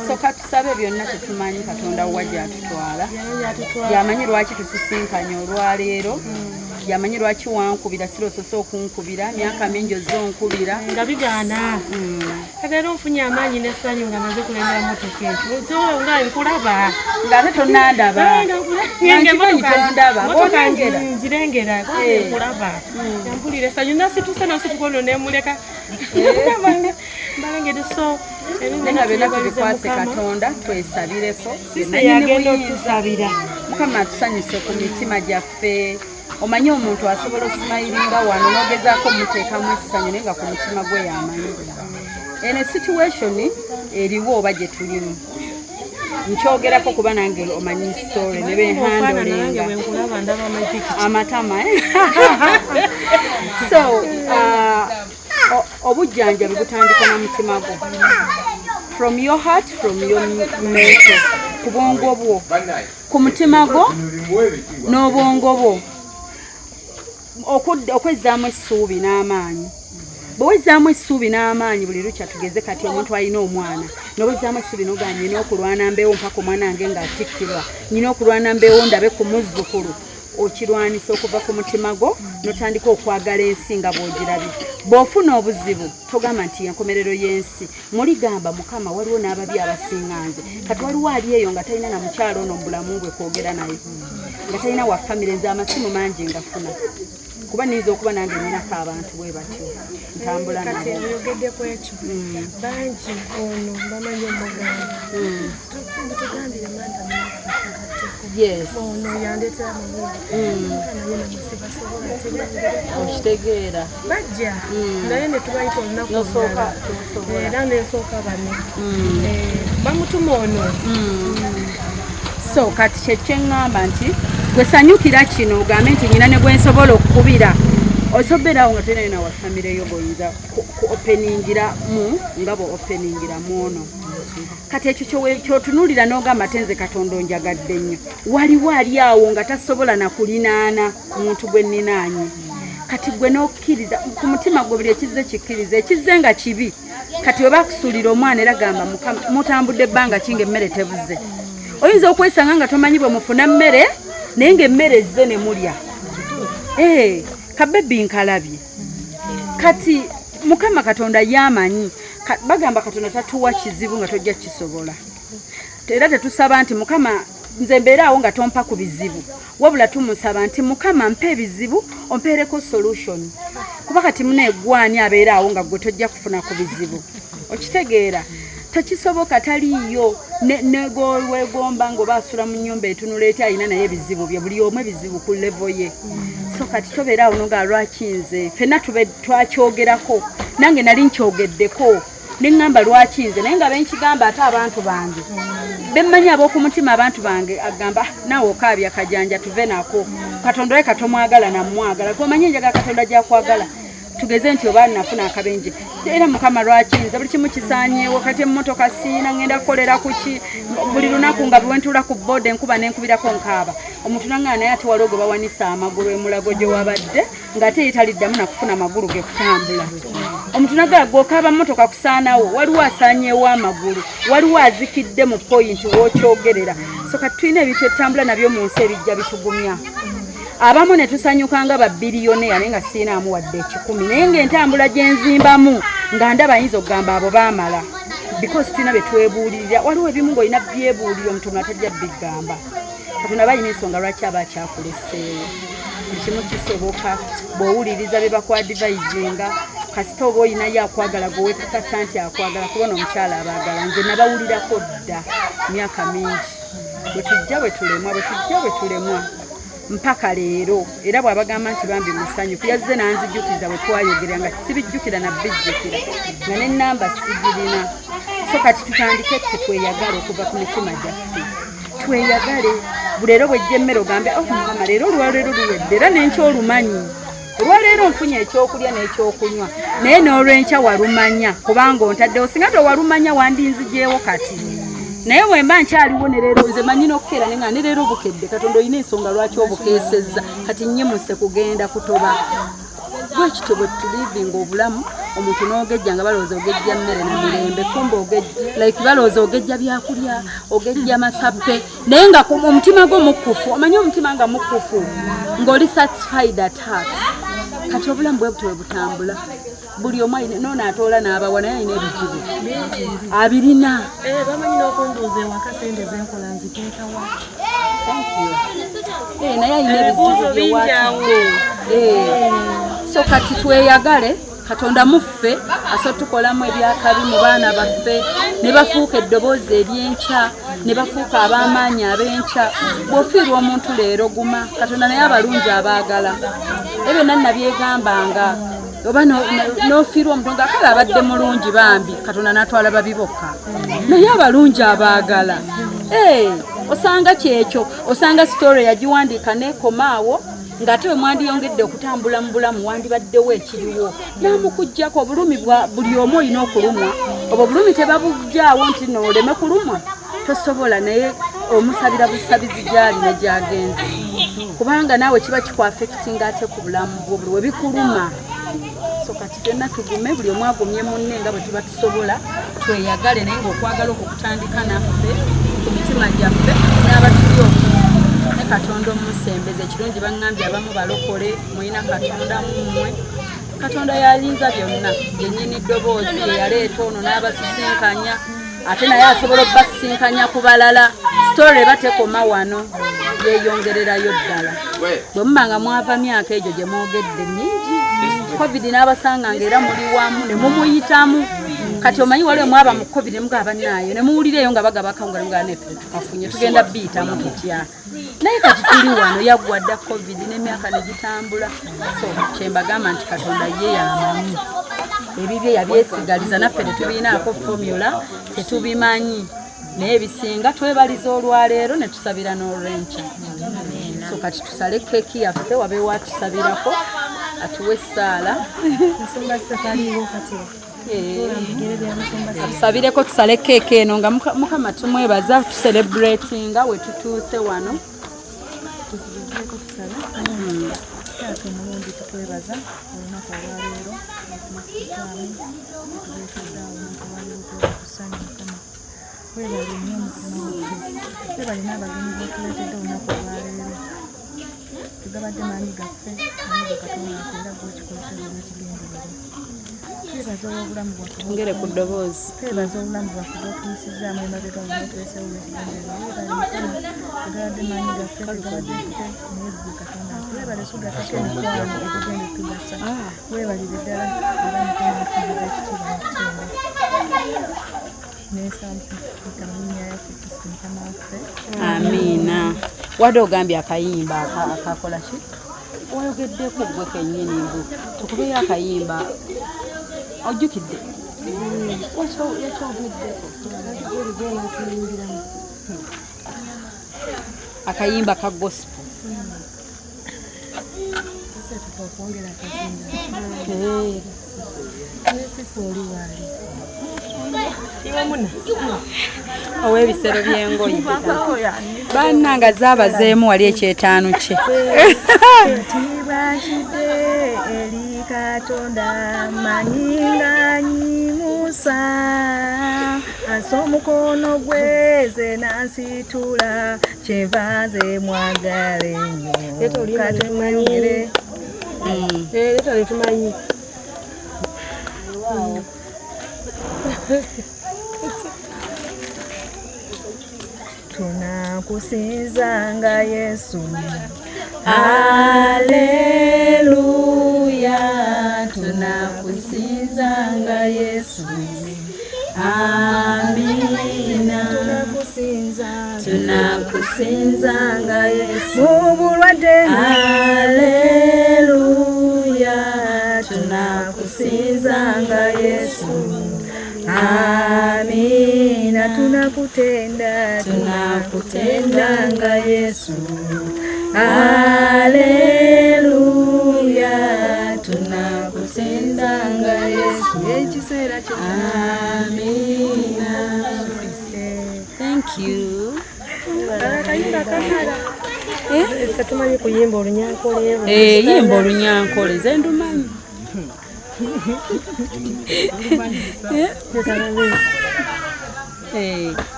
so katusabe byonna tetumanyi katonda wa gyatutwala yamanyi lwaki tusisinkanye olwaleero yamanyi lwaki wankubira sirososa okunkubira myaka mingi ozonkubira nga bigaana kagero nfunye amaanyi nessanyu nga naze kulengera motoka ekyo nga nkulaba ng'ate tonnandaba ngirengera nkulaba yampulira essanyu nasitusa nositukono nemuleka balengere so nga byonna tubikwase katonda twesabireko yagenda otusabira mukama atusanyuse ku mitima gyaffe omanyi omuntu asobola okusimayiringa wano n'ogezaako muteekamu essanyu naye nga ku mutima gwe yamanyi eno situation eriwo oba gye tulimu nkyogerako kuba nange omanyi story ne benhandolinga amatama so obujjanjabi butandika na mutima gwo from your heart from your mental ku bwongo bwo ku mutima gwo n'obwongo bwo okwezzaamu essuubi n'amaanyi bwewezzaamu essuubi n'amaanyi buli lukya tugeze kati omuntu alina omwana nowezzaamu essuubi nogaa nyina okulwana mbeewo mpaka omwana wange ng'atikkirwa nyina okulwana mbeewo ndabe ku muzzukulu okirwanisa okuva ku mutima gwo notandika okwagala ensi nga bw'ogirabye bw'ofuna obuzibu togamba nti enkomerero y'ensi muligamba mukama waliwo n'ababi abasinga nze kati waliwo ali eyo nga talina na mukyalo ono mubulamu bwe kwogera naye nga talina wa famire nze amasimu mangi ngafuna kuba niyinza okuba nange nyinako abantu bwe batyo ntambula kati oyogedde ku ekyo bangi ono bamanyi omuganda tugambire manda yes ono yandeetera amayini naye namusibasobola okitegeera bajja naye ne tubayita olunaku era nensooka bane bamutuma ono so kati kyekyeŋŋamba nti gwesanyukira kino ogambe nti nyina ne gwensobola okukubira osoberawo nga tolina wa famire yo boyinza openingira mu nga bwe openingira mu ono kati ekyo kyotunulira n'ogamba tenze katonda onjagadde nnyo waliwo ali awo nga tasobola nakulinaana muntu gwe nninaanyi kati gwe n'okkiriza ku mutima gwe buli ekizze kikkiriza ekizze nga kibi kati we bakusuulira omwana era gamba mutambudde ebbanga kinga emmere tebuze oyinza okwesanga nga tomanyi bwe mufuna mmere naye ng'emmere ezze ne mulya kabebi nkalabye kati mukama katonda yamanyi bagamba katonda tatuwa kizibu nga tojja kisobola era tetusaba nti mukama nze mbeeraawo nga tompa ku bizibu wabula tumusaba nti mukama mpa ebizibu ompeereko solution kuba kati muneegwani abeeraawo nga gwe tojja kufuna ku bizibu okitegeera tekisoboka taliyo negowegomba ng'oba asula mu nnyumba etunula eti alina naye ebizibu bye buli omu ebizibu ku levo ye so kati tobeeraawo noga lwaki nze ffenna tube twakyogerako nange nali nkyogeddeko neŋŋamba lwaki nze naye nga benkigamba ate abantu bange bemmanyi ab'okumutima abantu bange agamba naawe okaabya kajanja tuve nako katonda we katomwagala namwagala kumanyi enjagala katonda gyakwagala tugeze nti oba nafuna akabenje era mukama lwaki nze buli kimu kisaanyeewo kati emmotoka siina ngenda kukolera kuki buli lunaku nga bwentula ku boda enkuba nenkubirako nkaaba omuntu nangana naye ate waliwo gwe bawanisa amagulu emulago gye wabadde ng'ate yetaliddamu nakufuna amagulu ge kutambula omuntu nagala gw'okaaba mmotoka kusaanawo waliwo asaanyeewo amagulu waliwo azikidde mu poyinti w'okyogerera so kati tulina ebintu etambula nabyo mu nsi ebijja bitugumya abamu ne tusanyuka nga babiliyoneya naye nga siinaamu wadde 10 naye ng'entambula gye nzimbamu nga ndaba ayinza okugamba abo baamala because tulina betwebuulirira waliwo ebimu ng'olina byebuulira omutono atajja bigamba katonda balina ensonga lwaki aba akyakuleseewo ekimu kisoboka bw'owuliriza be bakwadivaizinga kasita oba olinayo akwagala gwewekakasa nti akwagala kubona omukyala abaagala nze nabawulirako dda myaka mingi bwe tujja bwe tulemwa mpaka leero era bw'abagamba nti bambi musanyufu yazze nanzijjukiza bwe twayogera nga sibijjukira nabbijjukira nga n'ennamba sigirina so kati tutandike tweyagale okuva ku mitima gyaffe tweyagale buleero bwejja emmere ogambe mukama leero olwaleero luwedde era n'enkyolumanyi olwaleero nfunye ekyokulya n'ekyokunywa naye n'olwenkya walumanya kubanga ontaddewo singa towalumanya wandinzijeewo kati naye bwemba nkyaliwo ne leero nze manyi n'okukeera nenga ne leero bukedde katonda olina ensonga lwaki obukeesezza kati nnyimuse kugenda kutoba bwekityo bwe tulivinga obulamu omuntu n'ogejja nga balowooza ogejja mmere na mirembe kumba like balowooza ogejja byakulya ogejja masappe naye nga omutima gwo mukkufu omanyi omutima nga mukkufu ng'oli satisfied at heart kati obulamu bwe butwe butambula buli omu noono atoola n'abawa naye alina ebizibu abirina bamanyi n'okunduuza ewaka sente zenkola nziteekawa naye alina ebizibu byewatudde so kati tweyagale katonda muffe aso tukolamu ebyakabi mu baana baffe ne bafuuka eddoboozi ery'enkya ne bafuuka ab'amaanyi ab'enkya bw'ofiirwa omuntu leero guma katonda naye abalungi abaagala ebyonna nabyegambanga oba n'ofiirwa omuntu nga kale abadde mulungi bambi katonda n'atwala babi bokka naye abalungi abaagala osanga kyekyo osanga sitore yagiwandiika neekomaawo ng'ate we mwandiyongedde okutambula mu bulamu wandibaddewo ekiriwo n'amukuggyako obulumi bwa buli omu olina okulumwa obwo obulumi tebabuggyaawo nti nooleme kulumwa tosobola naye omusabira busabizi gy'alina gy'agenze kubanga naawe kiba kikwafekitinga ate ku bulamu bwo buli we bikuluma so kati fyonna tugume buli omu agumye munne nga bwe tuba tusobola tweyagale naye ng'okwagala okwo kutandika naffe ku mitima gyaffe n'abatuli okumu ne katonda omusembeze ekirungi baŋŋambye abamu balokole mulina katonda mummwe katonda yalinza byonna yennyini ddoboozi ye yaleeta ono n'abasisinkanya ate naye asobola obbasisinkanya ku balala sitole eba tekoma wano yeeyongererayo ddala bwe mubanga mwava myaka egyo gye mwogedde mingi covid n'abasanganga era muli wamu ne mumuyitamu kati omanyi waliwo mwaba mu covid nemugaba naayo ne muwulireyo nga bagabaka nga nga neffe tukafunye tugenda biyitamu tutya naye kati tuli wano yaggwa dda covid n'emyaka ne gitambula so kyembagamba nti katonda ye yamanyi ebibye yabyesigaliza naffe tetubiinaako formula tetubimanyi naye ebisinga twebaliza olwaleero ne tusabira n'olwenkya so kati tusale keeki yaffe wabeewo atusabirako atuwe essaala tusabireko tusale keeki eno nga mukama tumwebaza tucelebratinga we tutuuse wano tukwebaza olunaku olwaleero webali nnyo omutima waffe webali n'abagenyi botuleetedde olunaku olwaleero tugabadde maanyi gaffe naye ge katonda waffe era gwokikozesa olw'ekigenderero twebaza olw'obulamu bwaffe ngere ku ddoboozi twebaza obulamu bwaffe bwotuyisizaamu emabega bwotwesewo olw'ekigenderero webali mukama tugabadde maanyi gaffe tugabadde ffe naye gwe katonda webale sugatako emikwano egigenda etugasa webalire ddala era mukama atubuza ekitiibwa mu kitende amiina wadde ogambye akayimba akakola ki wayogeddeko gwe kennyini mbu tukubeyo akayimba ojjukidde akayimba ka gospel. Ow'ebisero by'engoye bannanga zaabazeemu wali ekyetaano kye. Tibakide eri Katonda manyinga nyimusa asa omukono gwe ze nasitula kyebaze mwagala ennyo katemanyire leta letumanyi tunakusinzanga Yesu. Haleluya, tunakusinzanga Yesu. Amina, tunakusinzanga Yesu. Mubulwadde. Haleluya, tunakusinzanga Yesu. Amina, tunakutendanga Yesu. Haleluya, tunakutendanga Yesu. Ekiseera kyonna. Amina. Thank you. Kayimba kamala. Tumanyi kuyimba Olunyankole. Yimba Olunyankole ze ndumanyi.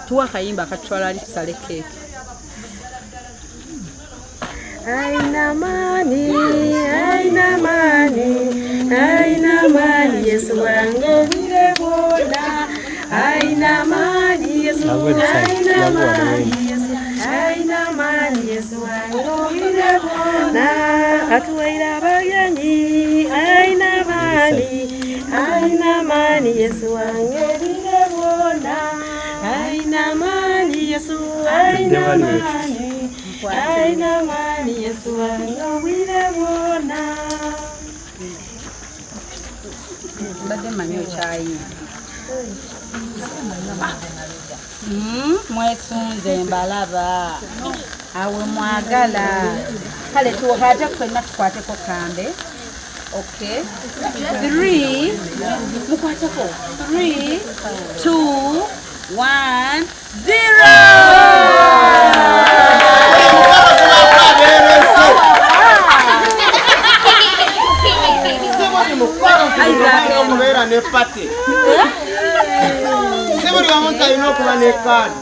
Tuwa kayimba katwala ali tusale keeki. Aina mani Yesu wange bireboda. Aina mani Yesu, aina mani Yesu wange bireboda. Atuwaira abagenyi. Aina mani Yesu wange bireboda. Aina mani Yesu, aina mani Yesu wange bireboda. Mbadde manyi okyayi. Mwesunze mbalaba. Awe mwagala. Kale tuwakate ffenna tukwateko kambe. Okay. 3. Mukwateko. 3, 2, 1, 0. Okubeera ne pate si buli wamu talina okuba ne kaadi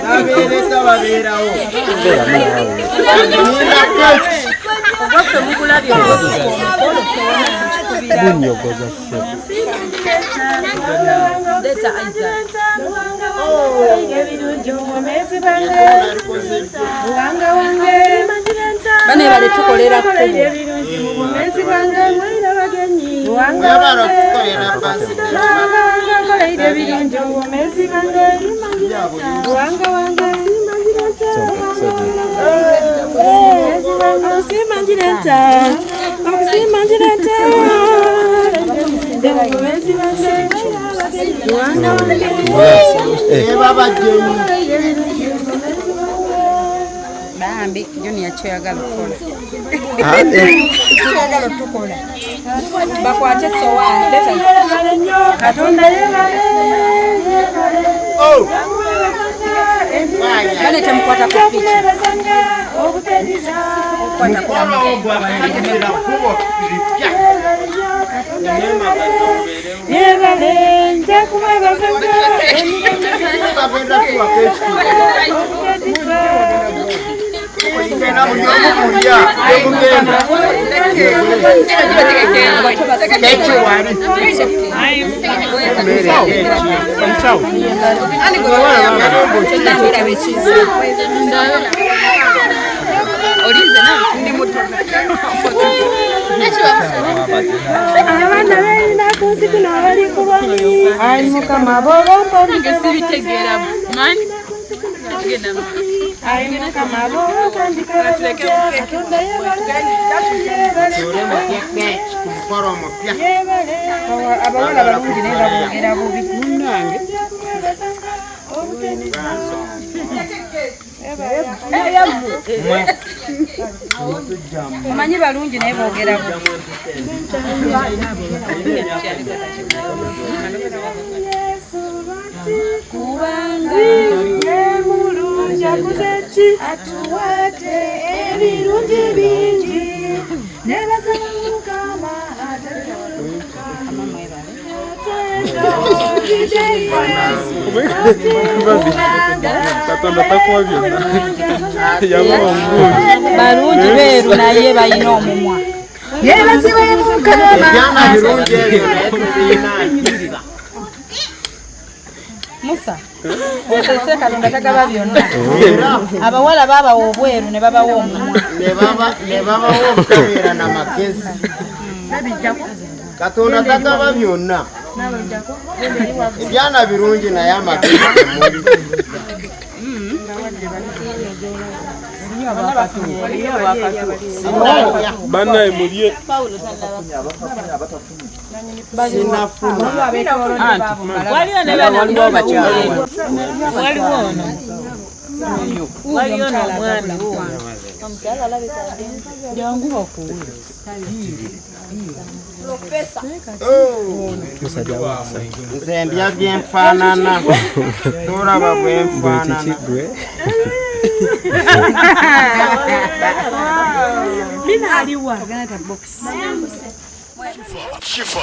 nabeereza babeerawo bunyogoza bane bale tukolera bambi joni yakyagala okukola kyagala tukola bakwate sowaani leta Katonda bane temukwata ku pichi mukolo mupya abawala balungi naye babogera bubi munnange omanyi balungi naye boogera kubanga mulungi akoze ki atuwadde ebirungi bingi nebaza mukama balungi beeru naye balina omumwa yebazibwe mukama birungi ebyo naye tubiina musa osese katonda tagaba byonna abawala babawa obweru ne babawa omumwa ne babawa obutabeera n'amagezi katonda tagaba byonna ebyana birungi naye amagezi temuli Bana emulie. nze ndya byenfaanana tolaba bwenfaanana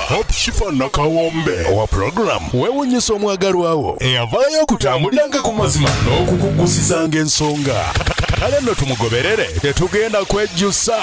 Hope Shifa Nakawombe owa program wewunyisa omwagalwawo eyavaayo okutambuliranga ku mazima n'okukugusisanga ensonga kale nno tumugoberere tetugenda kwejjusa